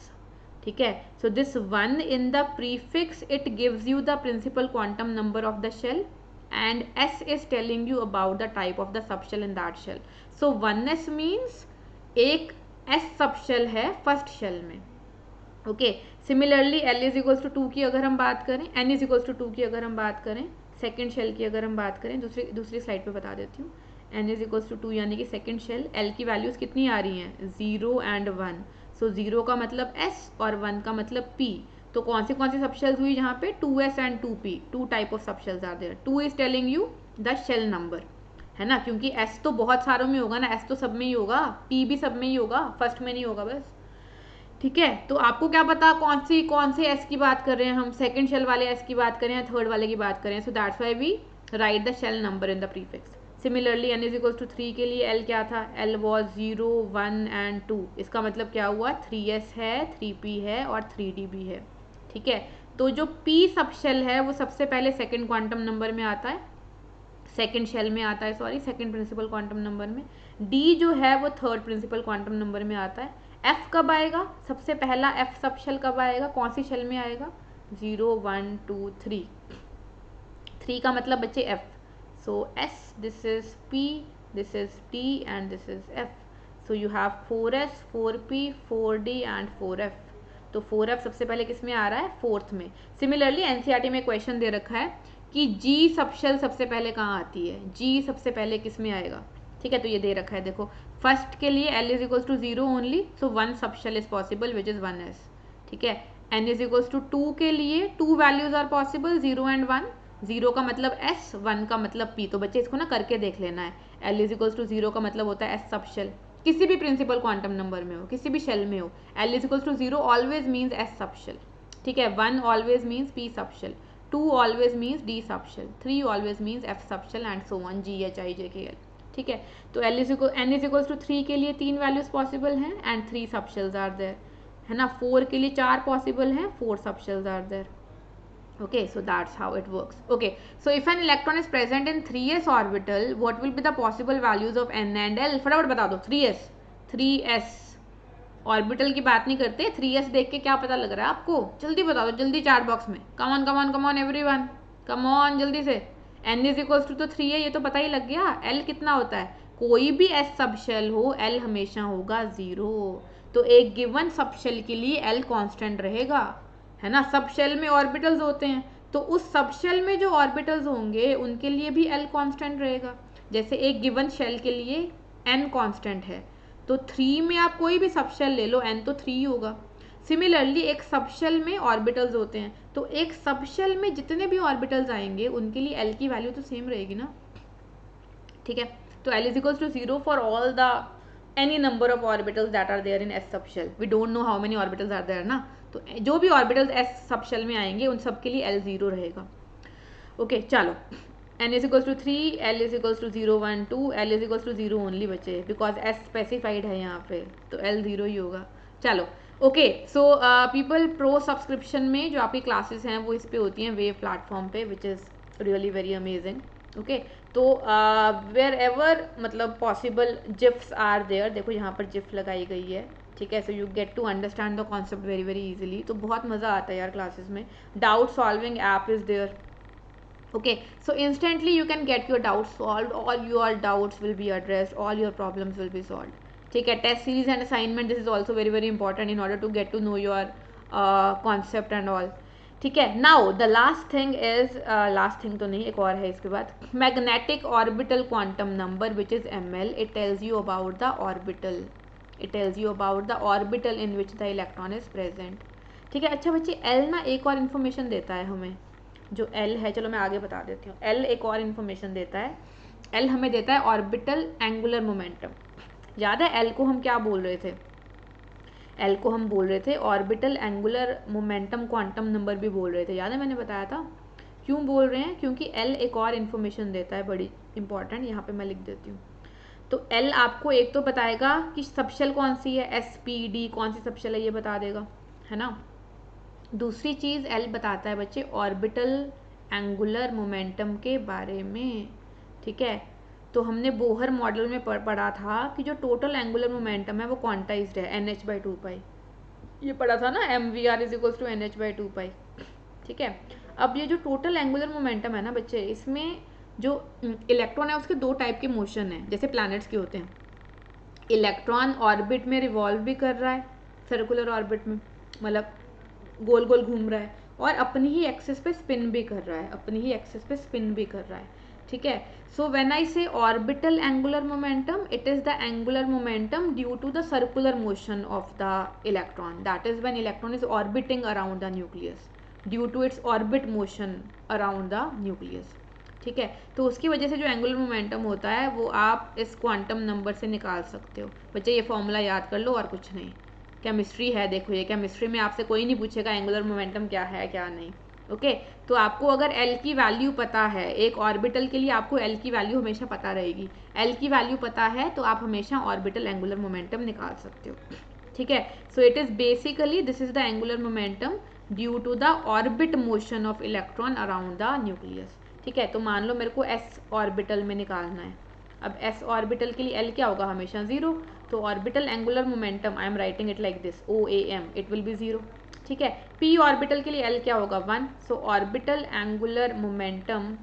ठीक है। So this 1 in the prefix it gives you the principal quantum number of the shell and s is telling you about the type of the subshell in that shell. So 1s means एक s subshell है first shell में, okay. Similarly l is equals to 2 की अगर हम बात करें, n is equals to 2 की अगर हम बात करें, सेकेंड शेल की अगर हम बात करें, दूसरी स्लाइड पे बता देती हूँ, n इज इक्वल्स टू 2 यानी कि सेकेंड शेल, l की वैल्यूज कितनी आ रही हैं, 0 एंड 1, सो 0 का मतलब s और 1 का मतलब p, तो कौन सी सबशेल्स हुई यहाँ पे, 2s and 2p, 2 type of subshells are there, 2 is telling you the shell number, है ना, क्योंकि s तो बहुत सारों में होगा ना, s तो सब में ही होगा, p भी सब में ही होगा, फर्स्ट में नहीं होगा बस, ठीक है। तो आपको क्या पता कौन से s की बात कर रहे हैं हम, सेकेंड शेल वाले s की बात करें या थर्ड वाले की बात करें, so that's why we write the shell number in the prefix. Similarly n is equal to 3 के लिए l क्या था, l वॉज 0 1 एंड 2, इसका मतलब क्या हुआ, 3s है, 3p है और 3d भी है, ठीक है। तो जो p सब शेल है वो सबसे पहले सेकंड क्वांटम नंबर में आता है, सेकंड शेल में आता है, sorry second principal quantum number में। d जो है वो थर्ड प्रिंसिपल क्वांटम नंबर में आता है। f कब आएगा, सबसे पहला f सब शेल कब आएगा, कौन सी शेल में आएगा, 0 1 2 3, 3 का मतलब बच्चे f, so s, this is p, this is t and this is f, so you have 4s 4p 4d and 4f। तो 4f सबसे पहले किस में आ रहा है, फोर्थ में। सिमिलरली एनसीईआरटी में क्वेश्चन दे रखा है कि g सबशेल सबसे पहले कहाँ आती है, g सबसे पहले किस में आएगा, ठीक है। तो ये दे रखा है, देखो फर्स्ट के लिए l is equals to 0 only, so 1 subshell is possible which is 1s, ठीक है। n इज इक्वल्स टू 2 के लिए 2 वैल्यूज आर पॉसिबल, 0 एंड 1, 0 का मतलब s, 1 का मतलब p। तो बच्चे इसको ना करके देख लेना है। l इज इक्वल्स टू 0 का मतलब होता है s सब शेल, किसी भी प्रिंसिपल क्वांटम नंबर में हो, किसी भी शेल में हो, l is equals to 0 means मीन्स s सब शेल, ठीक है। 1 always means p sub shell, 2 always means d sub shell, 3 always means f sub shell and so on, g h i j k l, ठीक है। तो n is equals to 3 के लिए 3 values possible हैं and 3 सब shells are there, है ना। 4 के लिए 4 पॉसिबल हैं, 4 sub shells are there. Okay, so that's how it works. Okay, so if an electron is present in 3s orbital, what will be the possible values of n and l? फटाफट बता दो। 3s orbital की बात नहीं करते, 3s देख के क्या पता लग रहा है आपको, जल्दी बता दो, जल्दी चैट बॉक्स में, come on come on come on everyone, come on जल्दी से। n इज इक्वल्स टू तो 3 है, ये तो पता ही लग गया। l कितना होता है, कोई भी s सब शेल हो l हमेशा होगा 0, तो एक गिवन सब शेल के लिए l कांस्टेंट रहेगा, है ना। सब शेल में ऑर्बिटल्स होते हैं, तो उस सब शेल में जो ऑर्बिटल्स होंगे उनके लिए भी l कांस्टेंट रहेगा। जैसे एक गिवन शेल के लिए n कांस्टेंट है, तो 3 में आप कोई भी सब शेल ले लो, n तो 3 होगा। सिमिलरली एक सब शेल में ऑर्बिटल्स होते हैं, तो एक सब शेल में जितने भी ऑर्बिटल्स आएंगे उनके लिए l की वैल्यू तो सेम रहेगी ना, ठीक है। तो l is equals to 0 for all the any number of orbitals that are there in s subshell, we don't know how many orbitals are there ना, तो जो भी ऑर्बिटल्स s सबशेल में आएंगे उन सब के लिए l 0 रहेगा। ओके चलो, n is equals to 3, l is equals to 0 1 2, l is equals to 0 only बचे, बिकॉज s स्पेसिफाइड है यहाँ पे, तो l 0 ही होगा। चलो okay, so people pro subscription में जो आपकी क्लासेस हैं वो इस पे होती हैं वेव प्लेटफॉर्म पे, which is really very amazing. Okay, तो वेयर एवर मतलब पॉसिबल जिफ्स आर देयर, देखो यहाँ पर जिफ लगाई गई है, ठीक है। So you get to understand the concept very very easily, तो बहुत मज़ा आता है यार क्लासेस में। Doubt solving app is there, okay, so instantly you can get your doubt solve, all your doubts will be addressed, all your problems will B solve, ठीक है। Test series and assignment, this is also very very important in order to get to know your concept and all, ठीक है। Now the last thing is, last thing तो नहीं, एक और है इसके बाद, magnetic orbital quantum number which is ml, it tells you about the orbital, it tells you about the orbital in which the electron is present, ठीक है। अच्छा बच्चे, l ना एक और इन्फॉर्मेशन देता है हमें, जो l है, चलो मैं आगे बता देती हूँ। l एक और इन्फॉर्मेशन देता है, l हमें देता है ऑर्बिटल एंगुलर मोमेंटम। याद है l को हम क्या बोल रहे थे, l को हम बोल रहे थे orbital angular momentum quantum number भी बोल रहे थे, याद है मैंने बताया था। क्यों बोल रहे हैं, क्योंकि l एक और इन्फॉर्मेशन देता है बड़ी इंपॉर्टेंट, यहाँ पे मैं लिख देती हूँ। तो l आपको एक तो बताएगा कि सबशेल कौन सी है, s p d कौन सी सबशेल है ये बता देगा, है ना। दूसरी चीज़ l बताता है बच्चे ऑर्बिटल एंगुलर मोमेंटम के बारे में, ठीक है। तो हमने बोहर मॉडल में पढ़ा था कि जो टोटल एंगुलर मोमेंटम है वो क्वांटाइज्ड है nh/2π, ये पढ़ा था ना, mvr is equals to nh/2π, ठीक है। अब ये जो टोटल एंगुलर मोमेंटम है ना बच्चे, इसमें जो इलेक्ट्रॉन है उसके दो टाइप के मोशन है, जैसे प्लैनेट्स के होते हैं। इलेक्ट्रॉन ऑर्बिट में रिवॉल्व भी कर रहा है, सर्कुलर ऑर्बिट में, मतलब गोल गोल घूम रहा है, और अपनी ही एक्सिस पे स्पिन भी कर रहा है, अपनी ही एक्सिस पे स्पिन भी कर रहा है, ठीक है। सो when I say orbital angular momentum, it is the angular momentum due to the circular motion of the electron, that is when electron is orbiting around the nucleus due to its orbit motion around the nucleus, ठीक है। तो उसकी वजह से जो angular momentum होता है वो आप इस क्वांटम नंबर से निकाल सकते हो बच्चे, ये फॉर्मूला याद कर लो और कुछ नहीं। केमिस्ट्री है, देखो ये केमिस्ट्री में आपसे कोई नहीं पूछेगा एंगुलर मोमेंटम क्या है क्या नहीं, ओके। तो आपको अगर L की वैल्यू पता है, एक ऑर्बिटल के लिए आपको L की वैल्यू हमेशा पता रहेगी, L की वैल्यू पता है तो आप हमेशा ऑर्बिटल एंगुलर मोमेंटम निकाल सकते हो, ठीक है। So it is basically, this is the angular momentum due to the orbit motion of electron around the nucleus. ठीक है, तो मान लो मेरे को एस ऑर्बिटल में निकालना है। अब एस ऑर्बिटल के लिए एल क्या होगा, हमेशा जीरो। तो orbital angular momentum, I am writing it like this, O A M, it will be zero. ठीक है, पी ऑर्बिटल के लिए एल क्या होगा, 1। So orbital angular momentum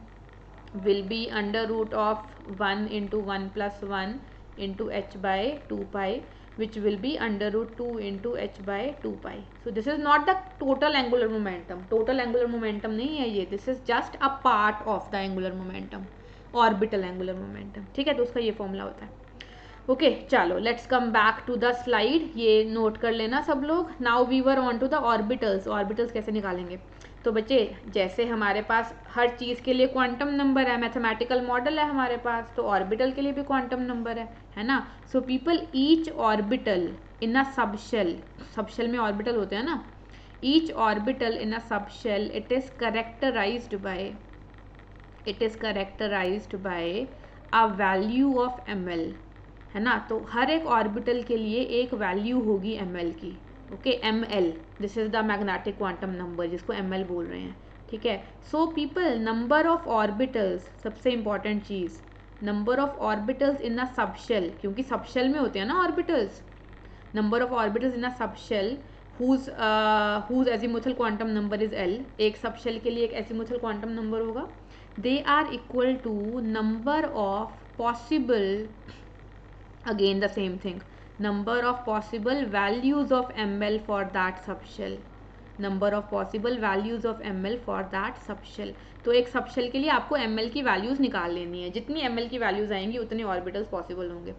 will be under root of 1 into 1 plus 1 into h by 2 pi, which will be under root 2 into h by 2 pi. So this is not the total angular momentum. Total angular momentum नहीं है ये, this is just a part of the angular momentum, orbital angular momentum. ठीक है, तो उसका ये formula होता है। ओके चलो let's come back to the slide, ये नोट कर लेना सब लोग। Now we were on to the orbitals. Orbitals कैसे निकालेंगे, तो बच्चे जैसे हमारे पास हर चीज़ के लिए क्वांटम नंबर है, मैथमेटिकल मॉडल है हमारे पास, तो ऑर्बिटल के लिए भी क्वांटम नंबर है ना। So people each orbital in a subshell, subshell में ऑर्बिटल होते हैं ना, each orbital in a subshell it is characterized by a value of ml, है ना। तो हर एक ऑर्बिटल के लिए एक वैल्यू होगी ml की। Okay, ml this is the magnetic quantum number, जिसको ml बोल रहे हैं। ठीक है, so people number of orbitals, सबसे इंपॉर्टेंट चीज़, number of orbitals in a subshell, क्योंकि सबशेल में होते हैं ना orbitals. Number of orbitals in a subshell whose azimuthal quantum number is L, एक सबशेल के लिए एक azimuthal quantum number होगा। They are equal to number of possible, again the same thing, number of possible values of ml for that subshell, number of possible values of ml for that subshell। तो एक subshell के लिए आपको ml की values निकाल लेनी है, जितनी ml की वैल्यूज आएंगी उतने ऑर्बिटल्स पॉसिबल होंगे।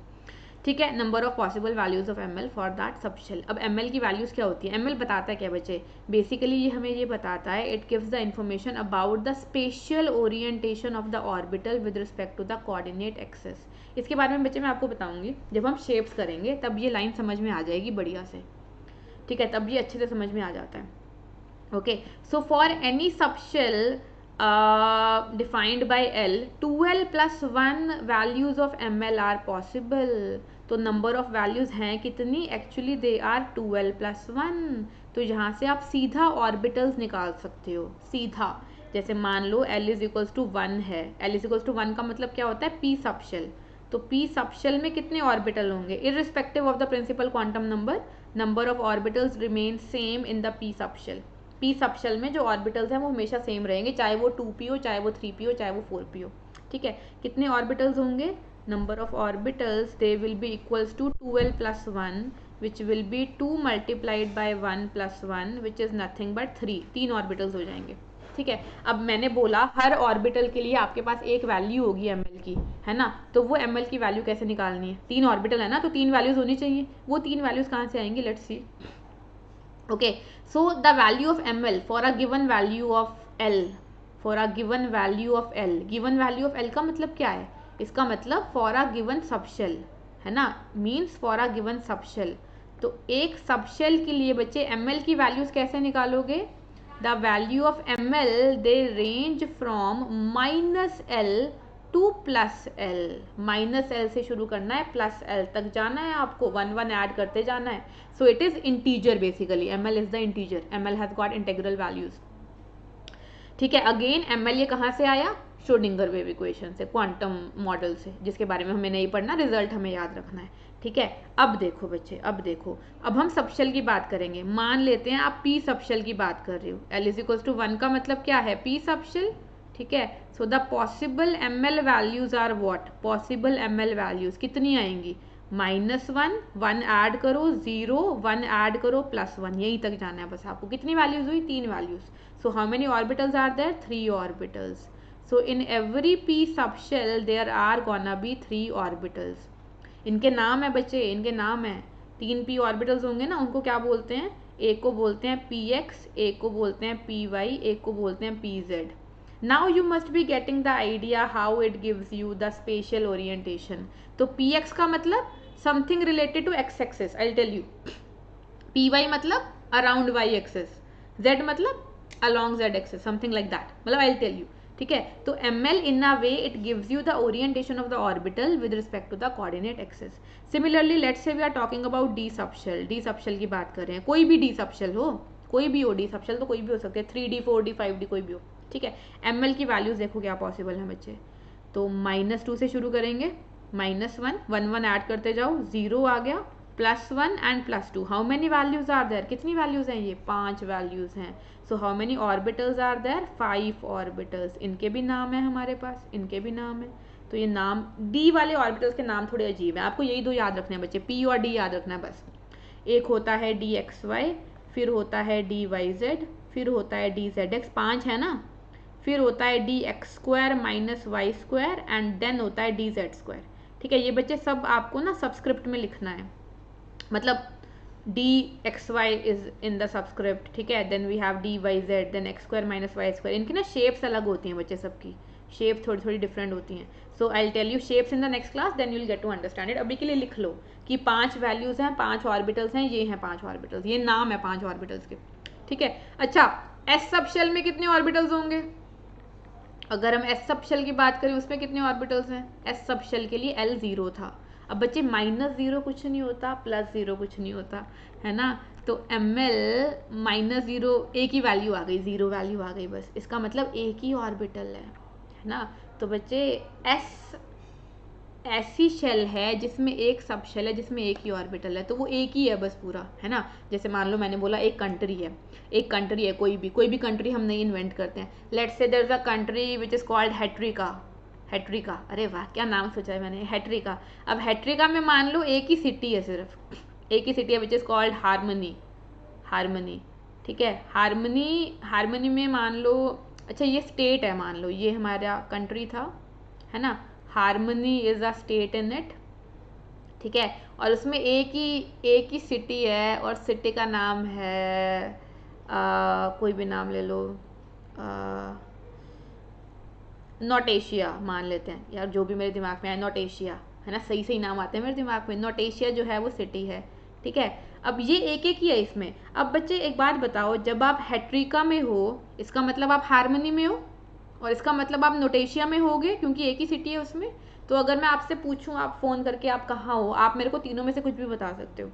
ठीक है, number of possible values of ml for that subshell. अब ml की वैल्यूज क्या होती है, ml बताता है क्या बच्चे, बेसिकली ये हमें ये बताता है, it gives the information about the spatial orientation of the orbital with respect to the coordinate axis. इसके बारे में बच्चे मैं आपको बताऊंगी, जब हम शेप्स करेंगे तब ये लाइन समझ में आ जाएगी बढ़िया से। ठीक है, तब ये अच्छे से समझ में आ जाता है। Okay, so for any subshell defined by L, 2L plus 1 values of ml are possible। तो नंबर ऑफ वैल्यूज हैं कितनी, actually they are 2L plus 1। तो यहाँ से आप सीधा ऑर्बिटल्स निकाल सकते हो, सीधा। जैसे मान लो L इज इक्वल्स टू 1 है, L इज इक्वल्स टू 1 का मतलब क्या होता है, P सबशेल। तो P सबशेल में कितने ऑर्बिटल होंगे, irrespective of the principal quantum number of orbitals remain same in the P subshell. P subshell में जो ऑर्बिटल्स हैं वो हमेशा सेम रहेंगे, चाहे वो 2p हो, चाहे वो 3p हो, चाहे वो 4p हो। ठीक है, कितने ऑर्बिटल्स होंगे, number of orbitals they will be equals to 2L plus 1 which will be 2 multiplied by 1 plus 1 which is nothing but 3, 3 orbitals हो जाएंगे। ठीक है, अब मैंने बोला हर ऑर्बिटल के लिए आपके पास एक वैल्यू होगी ml की, है ना। तो वो ml की वैल्यू कैसे निकालनी है, 3 ऑर्बिटल है ना, तो 3 वैल्यूज होनी चाहिए। वो 3 वैल्यूज कहाँ से आएंगी, let's see. Okay, so the value of ml for a given value of L, for a given value of L, given value of L का मतलब क्या है, इसका मतलब for a given subshell, है ना, means for a given subshell। तो एक सबशेल के लिए बच्चे ml की वैल्यूज कैसे निकालोगे, the value of ml they range from -L two plus L, minus L से शुरू करना है, प्लस एल तक जाना है आपको, 1 1 ऐड करते जाना है। So it is integer basically, M L is the integer, M L has got integral values. ठीक है, अगेन एम एल ये कहाँ से आया, श्रोडिंगर वेव इक्वेशन से, क्वांटम मॉडल से, जिसके बारे में हमें नहीं पढ़ना, रिजल्ट हमें याद रखना है। ठीक है, अब देखो बच्चे, अब देखो, अब हम सबशेल की बात करेंगे। मान लेते हैं आप पी सबशेल की बात कर रहे हो, एल इज इक्वल्स टू 1 का मतलब क्या है, पी सबशेल। ठीक है, so the possible ml values are what, possible ml values कितनी आएंगी, -1 1 ऐड करो, 0 1 ऐड करो, +1, यहीं तक जाना है बस आपको। कितनी वैल्यूज हुई, 3 values. So how many orbitals are there, 3 orbitals. So in every p subshell there are gonna be 3 orbitals. इनके नाम है बच्चे, इनके नाम है, 3 p ऑर्बिटल्स होंगे ना, उनको क्या बोलते हैं, एक को बोलते हैं px, एक को बोलते हैं py, एक को बोलते हैं pz। Now you must be getting the idea how it gives you the spatial orientation। तो px का मतलब something related to x axis, I'll tell you। py मतलब around y axis, z मतलब along z axis, something like that, मतलब I'll tell you। ठीक है, तो ml in a way it gives you the orientation of the orbital with respect to the coordinate axis। Similarly let's say we are talking about d subshell, d subshell की बात कर रहे हैं, कोई भी d subshell हो, कोई भी हो डी सबशेल तो कोई भी हो सकते हैं, 3D 4D 5D कोई भी हो, ठीक है। ml की वैल्यूज़ देखो क्या पॉसिबल है बच्चे, तो -2 से शुरू करेंगे, -1 1 1 ऐड करते जाओ, 0 आ गया, +1 and +2, how many values are there, कितनी वैल्यूज हैं ये, 5 वैल्यूज हैं। So how many orbitals are there, 5 orbitals, इनके भी नाम है हमारे पास, इनके भी नाम है। तो ये नाम डी वाले ऑर्बिटल्स के नाम थोड़े अजीब हैं, आपको यही दो याद रखने हैं बच्चे, पी और डी याद रखना है बस। एक होता है डी एक्स वाई, फिर होता है डी वाई जेड, फिर होता है डी जेड एक्स, 5 है ना, फिर होता है D X square minus Y square and then होता है डी जेड स्क्वायर, ठीक है। ये बच्चे सब आपको ना सबस्क्रिप्ट में लिखना है, मतलब D X Y is in the subscript, ठीक है। Then we have D Y Z, then X square minus Y square, इनकी ना शेप्स अलग होती हैं बच्चे, सबकी शेप थोड़ी थोड़ी डिफरेंट होती हैं। So I will tell you shapes in the next class, then you will get to understand it. अभी के लिए लिख लो कि 5 वैल्यूज हैं, 5 ऑर्बिटल्स हैं, ये हैं 5 ऑर्बिटल्स, ये नाम है 5 ऑर्बिटल्स के, ठीक है। अच्छा, एस सब शेल में कितने ऑर्बिटल्स होंगे, अगर हम एस सब शेल की बात करें उसमें कितने ऑर्बिटल्स हैं, एस सब शेल के लिए L 0 था। अब बच्चे -0 कुछ नहीं होता, +0 कुछ नहीं होता, है ना। तो ml -0 एक ही वैल्यू आ गई, 0 वैल्यू आ गई बस, इसका मतलब एक ही ऑर्बिटल है ना। तो बच्चे एस ऐसी शेल है जिसमें एक सब शेल है जिसमें एक ही ऑर्बिटल है, तो वो एक ही है बस पूरा, है ना। जैसे मान लो मैंने बोला एक कंट्री है, एक कंट्री है, कोई भी कंट्री हम नहीं इन्वेंट करते हैं। Let's say there is a country which is called Hetrika, Hetrika, अरे वाह क्या नाम सोचा है मैंने, हेट्रिका। अब हेट्रिका में मान लो एक ही सिटी है, सिर्फ एक ही सिटी है विच इज कॉल्ड हारमनी, हारमनी, ठीक है। हारमनी में मान लो, अच्छा ये स्टेट है, मान लो ये हमारा कंट्री था, है ना, harmony is a state in it, ठीक है। और उसमें एक ही सिटी है, और सिटी का नाम है कोई भी नाम ले लो, नॉट एशिया मान लेते हैं यार, जो भी मेरे दिमाग में है, नॉट एशिया, है ना, सही सही नाम आते हैं मेरे दिमाग में, नॉट एशिया जो है वो सिटी है, ठीक है। अब ये एक एक ही है इसमें। अब बच्चे एक बात बताओ, जब आप हेट्रिका में हो इसका मतलब आप हारमनी में हो, और इसका मतलब आप नोटेशिया में होगे क्योंकि एक ही सिटी है उसमें। तो अगर मैं आपसे पूछूं, आप फ़ोन करके आप कहाँ हो, आप मेरे को तीनों में से कुछ भी बता सकते हो।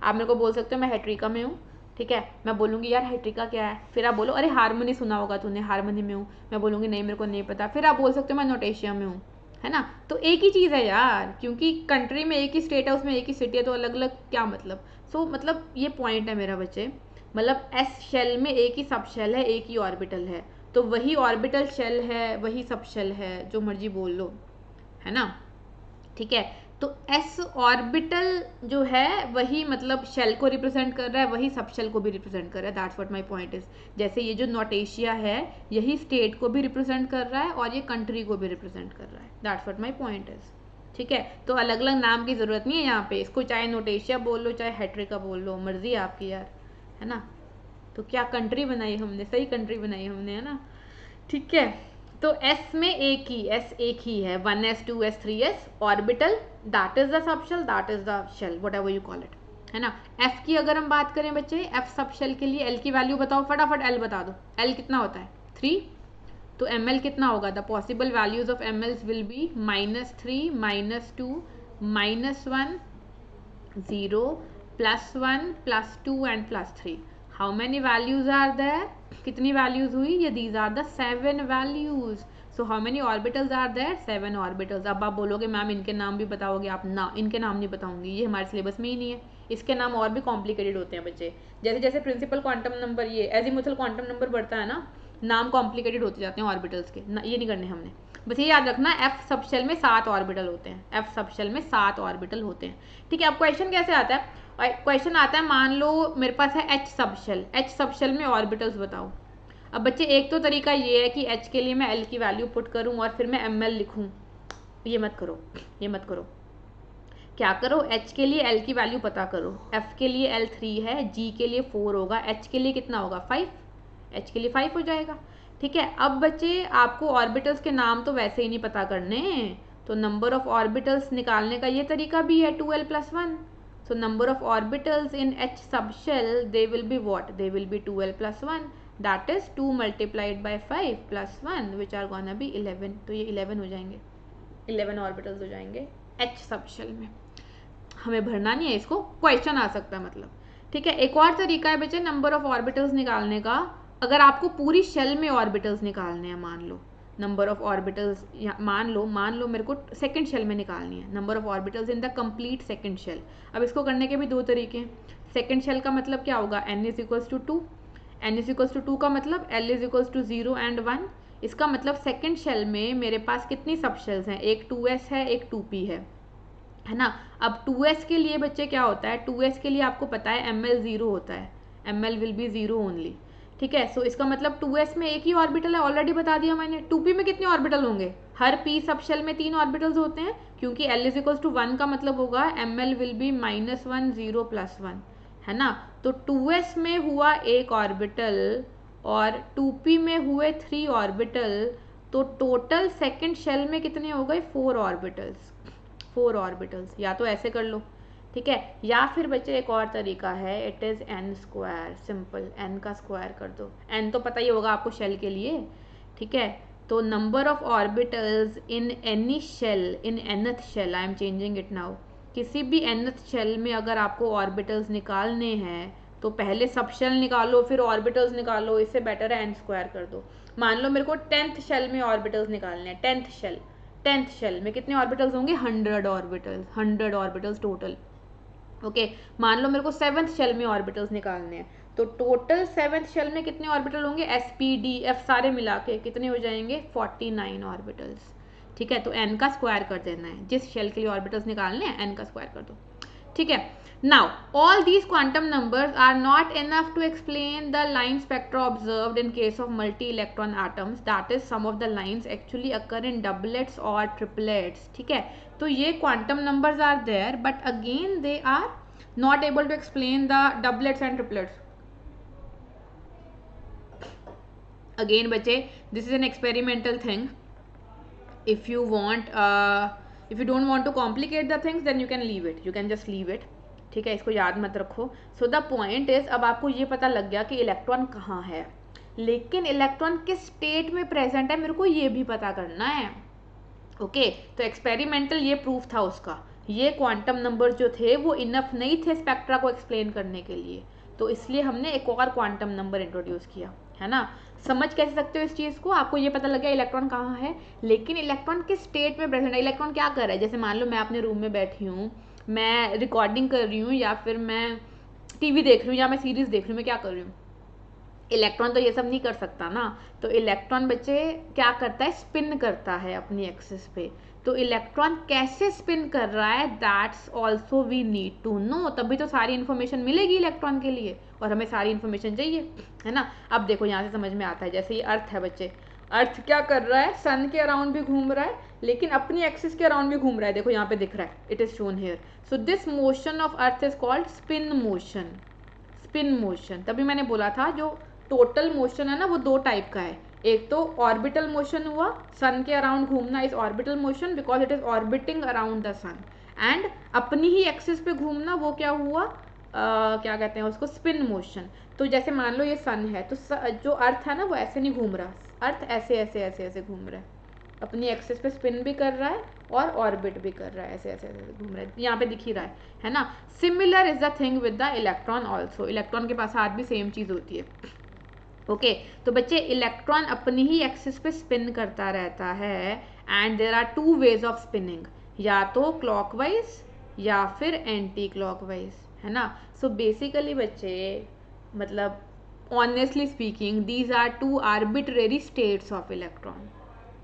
आप मेरे को बोल सकते हो मैं हेट्रिका में हूँ, ठीक है, मैं बोलूँगी यार हेट्रिका क्या है, फिर आप बोलो अरे हारमनी सुना होगा तूने, हारमनी में हूँ, मैं बोलूँगी नहीं मेरे को नहीं पता, फिर आप बोल सकते हो मैं नोटेशिया में हूँ, है ना। तो एक ही चीज़ है यार, क्योंकि कंट्री में एक ही स्टेट है, उसमें एक ही सिटी है, तो अलग अलग क्या मतलब। सो मतलब ये पॉइंट है मेरा बच्चे, मतलब एस शेल में एक ही सब शेल है, एक ही ऑर्बिटल है, तो वही ऑर्बिटल शेल है, वही सब शेल है, जो मर्जी बोल लो, है ना, ठीक है। तो एस ऑर्बिटल जो है वही मतलब शेल को रिप्रेजेंट कर रहा है, वही सब शेल को भी रिप्रेजेंट कर रहा है, that's what my point is. जैसे ये जो नॉट एशिया है यही स्टेट को भी रिप्रेजेंट कर रहा है और ये कंट्री को भी रिप्रेजेंट कर रहा है, that's what my point is, ठीक है। तो अलग अलग नाम की ज़रूरत नहीं है यहाँ पे, इसको चाहे नॉट एशिया बोल लो चाहे हेट्रिका बोल लो, मर्जी है आपकी यार, है ना। तो क्या कंट्री बनाई हमने, सही कंट्री बनाई हमने, है ना, ठीक है। तो S में एक ही है, 1s 2s 3s orbital, that is the subshell, that is the shell, whatever you call it, है ना। F की अगर हम बात करें बच्चे, F सबशेल के लिए L की वैल्यू बताओ फटाफट, L बता दो, L कितना होता है 3, तो ML कितना होगा, the possible values of MLs will be -3 -2 -1 0 +1 +2 and +3। How many values are there, कितनी वैल्यूज हुई, ये these are the 7 values. So how many orbitals are there, 7 orbitals. अब आप बोलोगे मैम इनके नाम भी बताओगे आप, ना इनके नाम नहीं बताऊंगी, ये हमारे सिलेबस में ही नहीं है, इसके नाम और भी कॉम्प्लिकेटेड होते हैं बच्चे। जैसे जैसे प्रिंसिपल क्वांटम नंबर, ये एजीमुथल क्वांटम नंबर बढ़ता है ना, नाम कॉम्प्लिकेटेड होते जाते हैं ऑर्बिटल्स के ना, ये नहीं करने हमने। बस ये याद रखना एफ सबशेल में 7 ऑर्बिटल होते हैं, एफ सबशेल में 7 ऑर्बिटल होते हैं, ठीक है। अब क्वेश्चन कैसे आता है, क्वेश्चन आता है मान लो मेरे पास है एच सबशेल, एच सबशेल में ऑर्बिटल्स बताओ। अब बच्चे एक तो तरीका ये है कि एच के लिए मैं एल की वैल्यू पुट करूँ और फिर मैं एम एल लिखूँ, ये मत करो, ये मत करो। क्या करो, एच के लिए एल की वैल्यू पता करो, एफ के लिए एल 3 है, जी के लिए 4 होगा, एच के लिए कितना होगा 5, एच के लिए 5 हो जाएगा, ठीक है। अब बच्चे आपको ऑर्बिटल्स के नाम तो वैसे ही नहीं पता करने, तो नंबर ऑफ ऑर्बिटल्स निकालने का ये तरीका भी है 2l + 1। So number of orbitals in H subshell, they will be what? They will be 2l + 1. That is 2 multiplied by 5 + 1, which are gonna be 11. तो ये 11 हो जाएंगे, 11 ऑर्बिटल्स हो जाएंगे H सबशेल में। हमें भरना नहीं है इसको, क्वेश्चन आ सकता है मतलब, ठीक है, एक और तरीका है बच्चे नंबर ऑफ ऑर्बिटल्स निकालने का। अगर आपको पूरी शेल में ऑर्बिटल्स निकालने हैं, मान लो नंबर ऑफ ऑर्बिटल्स, मान लो मेरे को सेकंड शेल में निकालनी है, number of orbitals in the complete second shell. अब इसको करने के भी दो तरीके हैं। सेकंड शेल का मतलब क्या होगा, n is equals to 2, n is equals to 2 का मतलब l is equals to 0 and 1। इसका मतलब सेकंड शेल में मेरे पास कितनी सब शेल्स हैं, एक 2s है, एक 2p है ना। अब 2s के लिए बच्चे क्या होता है, 2s के लिए आपको पता है ml 0 होता है, ml विल बी 0 ओनली। ठीक है, सो इसका मतलब 2s में एक ही ऑर्बिटल है, ऑलरेडी बता दिया मैंने। 2p में कितने ऑर्बिटल होंगे, हर p सब शेल में 3 ऑर्बिटल्स होते हैं, क्योंकि l इज इक्वल्स टू 1 का मतलब होगा ml विल बी -1 0 +1, है ना। तो 2s में हुआ एक ऑर्बिटल और 2p में हुए 3 ऑर्बिटल, तो टोटल सेकंड शेल में कितने हो गए, 4 ऑर्बिटल्स, 4 ऑर्बिटल्स। या तो ऐसे कर लो, ठीक है, या फिर बच्चे एक और तरीका है, it is n square, simple n का स्क्वायर कर दो। n तो पता ही होगा आपको शेल के लिए, ठीक है। तो number of orbitals in any shell, in nth shell, I am changing it now, किसी भी nth शेल में अगर आपको ऑर्बिटल्स निकालने हैं तो पहले सब शेल निकालो फिर ऑर्बिटल्स निकालो, इससे बेटर है n स्क्वायर कर दो। मान लो मेरे को 10th शेल में ऑर्बिटल्स निकालने हैं, 10th शेल में कितने ऑर्बिटल्स होंगे, 100 ऑर्बिटल्स, 100 ऑर्बिटल्स टोटल। ओके, मान लो मेरे को 7th शेल में ऑर्बिटल्स निकालने हैं, तो टोटल 7th शेल में कितने ऑर्बिटल होंगे, s p d f सारे मिला के कितने हो जाएंगे, 49 ऑर्बिटल्स। ठीक है, तो n का स्क्वायर कर देना है, जिस शेल के लिए ऑर्बिटल्स निकालने हैं n का स्क्वायर कर दो। ठीक है, now all these quantum numbers are not enough to explain the line spectra observed in case of multi-electron atoms, that is some of the lines actually occur in doublets or triplets। ठीक है, तो ये quantum numbers are there but again they are not able to explain the doublets and triplets। Again बच्चे, this is an experimental thing, if you want if you don't want to complicate the things then you can leave it, you can just leave it। ठीक है, इसको याद मत रखो। So the point is, अब आपको ये पता लग गया कि इलेक्ट्रॉन कहाँ है, लेकिन इलेक्ट्रॉन किस स्टेट में प्रेजेंट है मेरे को ये भी पता करना है। ओके, तो एक्सपेरिमेंटल ये प्रूफ था उसका, ये क्वांटम नंबर जो थे वो इनफ नहीं थे स्पेक्ट्रा को एक्सप्लेन करने के लिए, तो इसलिए हमने एक और क्वांटम नंबर इंट्रोड्यूस किया, है ना। समझ कैसे सकते हो इस चीज़ को, आपको ये पता लग गया इलेक्ट्रॉन कहाँ है, लेकिन इलेक्ट्रॉन किस स्टेट में प्रेजेंट है, इलेक्ट्रॉन क्या कर रहा है। जैसे मान लो मैं अपने रूम में बैठी हूँ, मैं रिकॉर्डिंग कर रही हूँ, या फिर मैं टीवी देख रही हूँ, या मैं सीरीज देख रही हूँ, मैं क्या कर रही हूँ, इलेक्ट्रॉन तो ये सब नहीं कर सकता ना। तो इलेक्ट्रॉन बच्चे क्या करता है, स्पिन करता है अपनी एक्सिस पे। तो इलेक्ट्रॉन कैसे स्पिन कर रहा है, that's also we need to know, तभी तो सारी इन्फॉर्मेशन मिलेगी इलेक्ट्रॉन के लिए, और हमें सारी इन्फॉर्मेशन चाहिए, है ना। अब देखो यहाँ से समझ में आता है, जैसे ये अर्थ है बच्चे, अर्थ क्या कर रहा है, सन के अराउंड भी घूम रहा है, लेकिन अपनी एक्सिस के अराउंड भी घूम रहा है, देखो यहाँ पे दिख रहा है, it is shown here. So this motion of earth is called spin motion, spin motion. तभी मैंने बोला था जो टोटल मोशन है ना वो दो टाइप का है, एक तो ऑर्बिटल मोशन हुआ, सन के अराउंड घूमना is orbital motion because it is orbiting around the sun, and अपनी ही एक्सिस पे घूमना वो क्या हुआ, क्या कहते हैं उसको, स्पिन मोशन। तो जैसे मान लो ये सन है, तो जो अर्थ है ना वो ऐसे नहीं घूम रहा, अर्थ ऐसे ऐसे ऐसे ऐसे घूम रहा है, अपनी एक्सिस पे स्पिन भी कर रहा है और ऑर्बिट भी कर रहा है, ऐसे ऐसे ऐसे घूम रहा है, यहाँ पे दिख ही रहा है ना। Similar is the thing with the electron also, electron के पास हाथ भी सेम चीज़ होती है। ओके, तो बच्चे इलेक्ट्रॉन अपनी ही एक्सिस पे स्पिन करता रहता है, and there are 2 ways of spinning, या तो क्लॉकवाइज या फिर एंटी क्लॉकवाइज, है ना। सो बेसिकली बच्चे, मतलब honestly speaking, these are 2 arbitrary states of electron.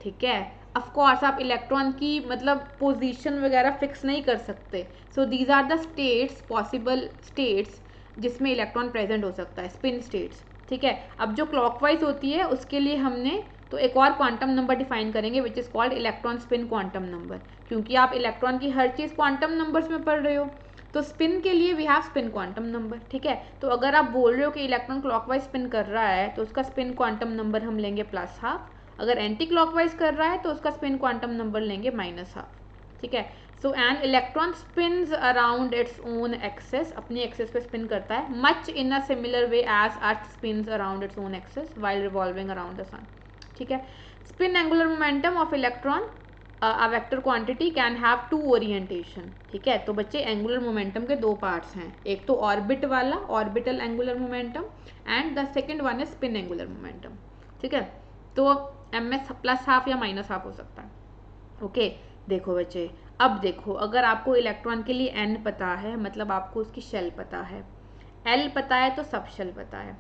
ठीक है, ऑफ कोर्स आप इलेक्ट्रॉन की मतलब पोजीशन वगैरह फिक्स नहीं कर सकते, so these are the states, possible states जिसमें इलेक्ट्रॉन प्रेजेंट हो सकता है, स्पिन स्टेट्स। ठीक है, अब जो क्लॉकवाइज होती है उसके लिए हमने तो एक और क्वांटम नंबर डिफाइन करेंगे which is called electron spin quantum number, क्योंकि आप इलेक्ट्रॉन की हर चीज़ क्वांटम नंबर्स में पढ़ रहे हो, तो स्पिन के लिए we have spin quantum number. ठीक है, तो अगर आप बोल रहे हो कि इलेक्ट्रॉन क्लॉकवाइज स्पिन कर रहा है तो उसका स्पिन क्वांटम नंबर हम लेंगे +12, अगर एंटी क्लॉकवाइज कर रहा है तो उसका स्पिन क्वांटम नंबर लेंगे -12। ठीक है, so an electron spins around its own axis, अपनी एक्सिस पे स्पिन करता है, much in a similar way as earth spins around its own axis while revolving around the sun. ठीक है, spin angular momentum of electron a vector quantity can have two orientation, ठीक है। तो बच्चे angular momentum के दो parts हैं, एक तो ऑर्बिट वाला orbital angular momentum and the second one is spin angular momentum, ठीक है। तो ms प्लस हाफ या माइनस हाफ हो सकता है, ओके। देखो बच्चे, अब देखो अगर आपको इलेक्ट्रॉन के लिए n पता है, मतलब आपको उसकी शेल पता है, l पता है तो सब शेल पता है,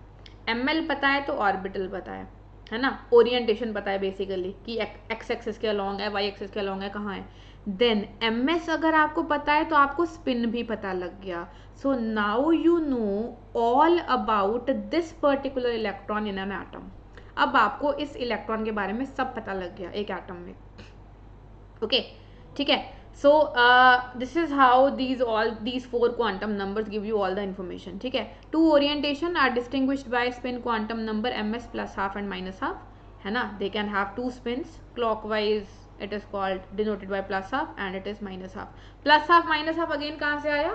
ml पता है तो ऑर्बिटल पता है ना, ओरिएंटेशन पता है बेसिकली कि एक्स एक्सिस के अलॉन्ग है, वाई एक्सिस के अलॉन्ग है, कहाँ है। देन ms अगर आपको पता है तो आपको स्पिन भी पता लग गया। सो now you know all about this particular electron in an atom. अब आपको इस इलेक्ट्रॉन के बारे में सब पता लग गया एक एटम में, ओके, ठीक है। So this is how these four quantum numbers give you all the information, ठीक है। Two orientation are distinguished by spin quantum number ms plus half and minus half, है ना। They can have two spins clockwise, it is called denoted by plus half and it is minus half. Plus half minus half again कहाँ से आया,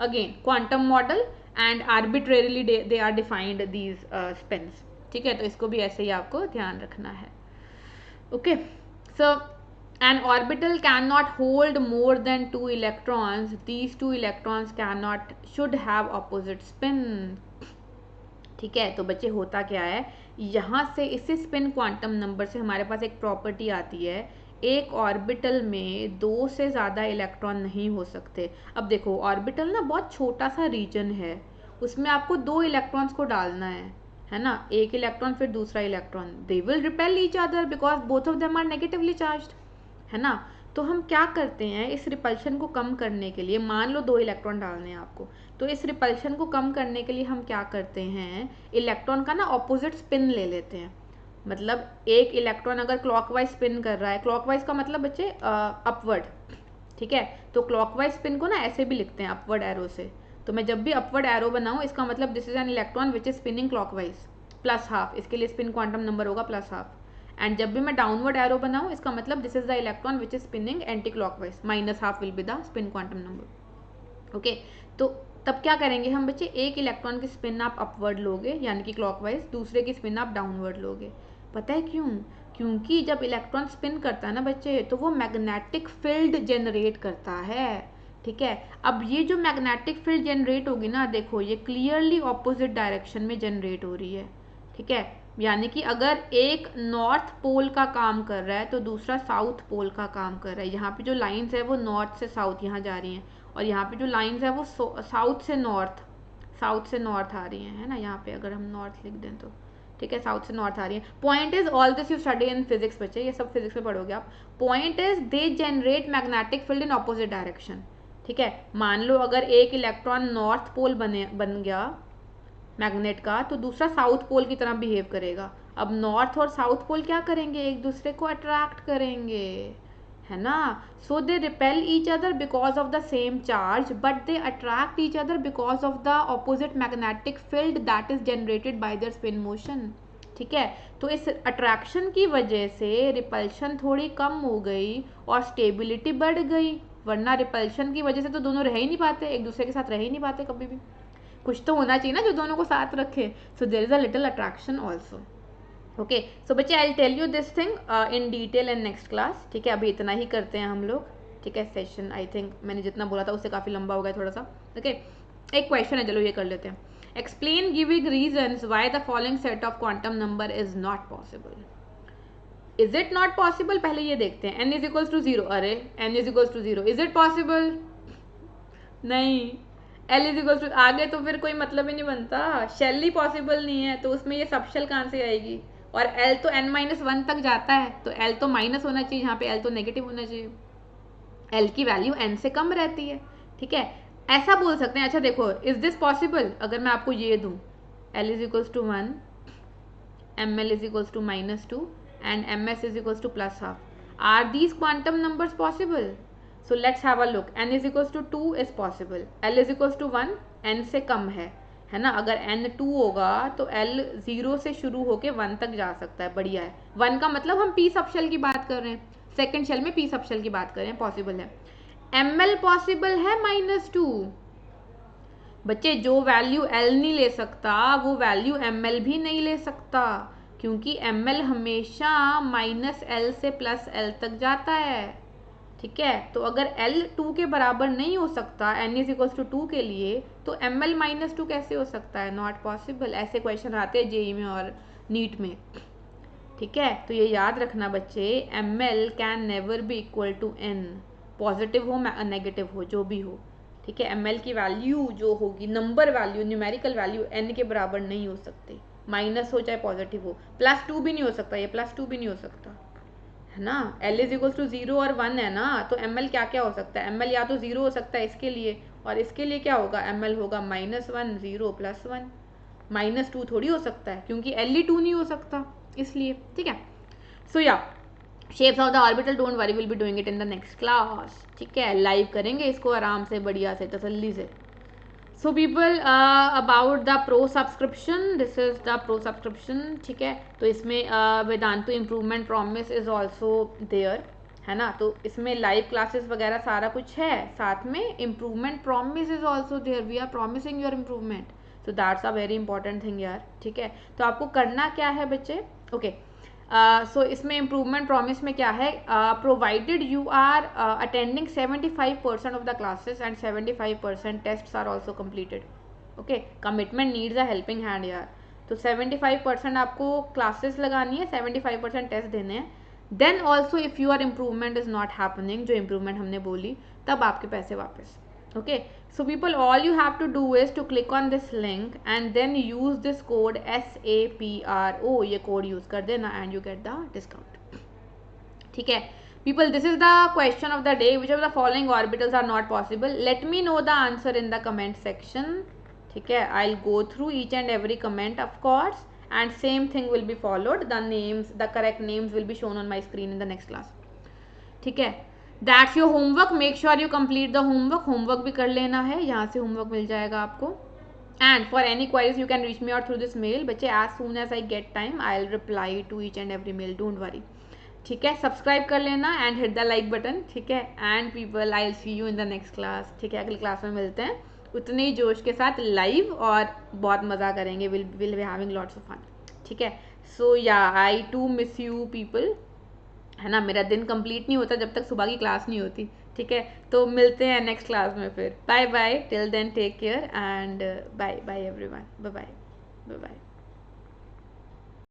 again quantum model and arbitrarily they are defined these spins, ठीक है। तो इसको भी ऐसे ही आपको ध्यान रखना है, okay। So an orbital cannot hold more than 2 electrons. These 2 electrons should have opposite spin, ठीक है। तो बच्चे होता क्या है, यहाँ से इसी स्पिन क्वांटम नंबर से हमारे पास एक प्रॉपर्टी आती है, एक ऑर्बिटल में दो से ज़्यादा इलेक्ट्रॉन नहीं हो सकते। अब देखो ऑर्बिटल ना बहुत छोटा सा रीजन है, उसमें आपको दो इलेक्ट्रॉन्स को डालना है ना, एक इलेक्ट्रॉन फिर दूसरा electron, they will repel each other because both of them are negatively charged, है ना। तो हम क्या करते हैं, इस रिपल्शन को कम करने के लिए, मान लो दो इलेक्ट्रॉन डालने हैं आपको, तो इस रिपल्शन को कम करने के लिए हम क्या करते हैं, इलेक्ट्रॉन का ना ऑपोजिट स्पिन ले लेते हैं। मतलब एक इलेक्ट्रॉन अगर क्लॉकवाइज स्पिन कर रहा है, क्लॉकवाइज का मतलब बच्चे अपवर्ड, ठीक है। तो क्लॉकवाइज स्पिन को ना ऐसे भी लिखते हैं अपवर्ड एरो से। तो मैं जब भी अपवर्ड एरो बनाऊं, इसका मतलब this is an electron which is spinning clockwise plus half, इसके लिए स्पिन क्वांटम नंबर होगा प्लस हाफ। एंड जब भी मैं डाउनवर्ड एरो बनाऊं, इसका मतलब this is the electron which is spinning anti clockwise, minus half will be the spin quantum number, okay. तो तब क्या करेंगे हम बच्चे, एक इलेक्ट्रॉन की स्पिन आप अपवर्ड लोगे यानी कि क्लॉकवाइज, दूसरे की स्पिन आप डाउनवर्ड लोगे। पता है क्यों, क्योंकि जब इलेक्ट्रॉन स्पिन करता है ना बच्चे, तो वो मैग्नेटिक फील्ड जनरेट करता है, ठीक है। अब ये जो मैग्नेटिक फील्ड जनरेट होगी ना, देखो ये क्लियरली ऑपोजिट डायरेक्शन में जनरेट हो रही है, ठीक है। यानी कि अगर एक नॉर्थ पोल का काम कर रहा है तो दूसरा साउथ पोल का काम कर रहा है। यहाँ पे जो लाइंस है वो नॉर्थ से साउथ यहाँ जा रही हैं, और यहाँ पे जो लाइंस है वो साउथ से नॉर्थ आ रही हैं, है ना। यहाँ पे अगर हम नॉर्थ लिख दें तो ठीक है, साउथ से नॉर्थ आ रही है। Point is all this you study in physics बच्चे, ये सब फिजिक्स में पढ़ोगे आप। Point is they generate magnetic field in opposite direction, ठीक है। मान लो अगर एक इलेक्ट्रॉन नॉर्थ पोल बन गया मैग्नेट का, तो दूसरा साउथ पोल की तरह बिहेव करेगा। अब नॉर्थ और साउथ पोल क्या करेंगे, एक दूसरे को अट्रैक्ट करेंगे, है ना। So they repel each other because of the same charge, but they attract each other because of the opposite magnetic field that is generated by their spin motion, ठीक है। तो इस अट्रैक्शन की वजह से रिपल्शन थोड़ी कम हो गई और स्टेबिलिटी बढ़ गई, वरना रिपल्शन की वजह से तो दोनों रह ही नहीं पाते, एक दूसरे के साथ रह ही नहीं पाते कभी भी। कुछ तो होना चाहिए ना जो दोनों को साथ रखे। So there is a little attraction also, okay. So बच्चे I will tell you this thing in detail in next class, ठीक है। अभी इतना ही करते हैं हम लोग, ठीक है। सेशन आई थिंक मैंने जितना बोला था उससे काफ़ी लंबा हो गया थोड़ा सा, ओके। एक क्वेश्चन है, चलो ये कर लेते हैं। Explain giving reasons why the following set of quantum number is not possible. Is it not possible, पहले ये देखते हैं। n इज इक्वल्स टू 0, अरे n is equals to 0, is it possible, नहीं। L इज इक्वल्स टू, आगे तो फिर कोई मतलब ही नहीं बनता, शेल ही पॉसिबल नहीं है, तो उसमें ये सब शेल कहाँ से आएगी। और L तो n-1 तक जाता है, तो L तो माइनस होना चाहिए, यहाँ पे L तो नेगेटिव होना चाहिए। L की वैल्यू n से कम रहती है, ठीक है। ऐसा बोल सकते हैं। अच्छा देखो, इज दिस पॉसिबल, अगर मैं आपको ये दूँ L is equals to 1, ML is equals to -2 and MS is equals to plus half, are these quantum numbers possible. So let's have a look. n is equals to 2 is possible. L is equals to 1, n से कम है ना। अगर n 2 होगा तो L 0 से शुरू होके 1 तक जा सकता है, बढ़िया है। 1 का मतलब हम p सब शेल की बात कर रहे हैं, सेकंड शेल में p सब शेल की बात कर रहे हैं, पॉसिबल है। ml पॉसिबल है -2, बच्चे जो वैल्यू L नहीं ले सकता वो वैल्यू ml भी नहीं ले सकता, क्योंकि ml हमेशा -L से +L तक जाता है, ठीक है, तो अगर L 2 के बराबर नहीं हो सकता N इज इक्वल्स टू 2 के लिए, तो ML माइनस 2 कैसे हो सकता है? Not possible. ऐसे क्वेश्चन आते हैं जेई में और नीट में, ठीक है। तो ये याद रखना बच्चे, ML can never be equal to N, positive हो नेगेटिव हो जो भी हो, ठीक है। ML की वैल्यू जो होगी, number value, numerical value N के बराबर नहीं हो सकती, माइनस हो चाहे पॉजिटिव हो। +2 भी नहीं हो सकता, ये +2 भी नहीं हो सकता, है ना। L इज इक्वल टू 0 और 1 है ना, तो ML क्या क्या हो सकता है? ML या तो 0 हो सकता है इसके लिए, और इसके लिए क्या होगा? ML होगा -1 0 +1, -2 थोड़ी हो सकता है, क्योंकि L ही 2 नहीं हो सकता इसलिए, ठीक है। सो या shapes of the orbital, don't worry, will be doing it in the next class, ठीक है। लाइव करेंगे इसको आराम से, बढ़िया से, तसल्ली से। So people about the pro subscription, this is the pro subscription, ठीक है। तो इसमें Vedantu improvement promise is also there, है ना। तो इसमें लाइव क्लासेस वगैरह सारा कुछ है, साथ में improvement promise is also there, we are promising your improvement, so that's a very important thing यार, ठीक है। तो आपको करना क्या है बच्चे, ओके। सो इसमें इम्प्रूवमेंट प्रॉमिस में क्या है, provided you are attending 75% of the classes and 75% tests are also completed, okay. Commitment needs a helping hand यार, तो 75% आपको क्लासेस लगानी है, 75% टेस्ट देने हैं। Then also if your improvement is not happening, जो इम्प्रूवमेंट हमने बोली, तब आपके पैसे वापस, okay. So people, all you have to do is to click on this link and then use this code SAPRO, ये code use कर देना and you get the discount, ठीक है। People, this is the question of the day, which of the following orbitals are not possible? Let me know the answer in the comment section, ठीक है। I'll go through each and every comment of course, and same thing will be followed, the names, the correct names will be shown on my screen in the next class, ठीक है। That's your homework, make sure you complete the homework, homework भी कर लेना है, यहाँ से homework मिल जाएगा आपको। And for any queries you can reach me out through this mail बच्चे, as soon as I get time I will reply to each and every mail, don't worry, ठीक है। सब्सक्राइब कर लेना and hit the like button, ठीक है। And people, I will see you in the next class, ठीक है। अगली class में मिलते हैं उतने ही जोश के साथ लाइव, और बहुत मज़ा करेंगे, will be having lots of fun, ठीक है। So yeah I too miss you people, है ना। मेरा दिन कंप्लीट नहीं होता जब तक सुबह की क्लास नहीं होती, ठीक है। तो मिलते हैं नेक्स्ट क्लास में फिर, bye bye, till then take care and bye bye everyone, bye bye, bye bye.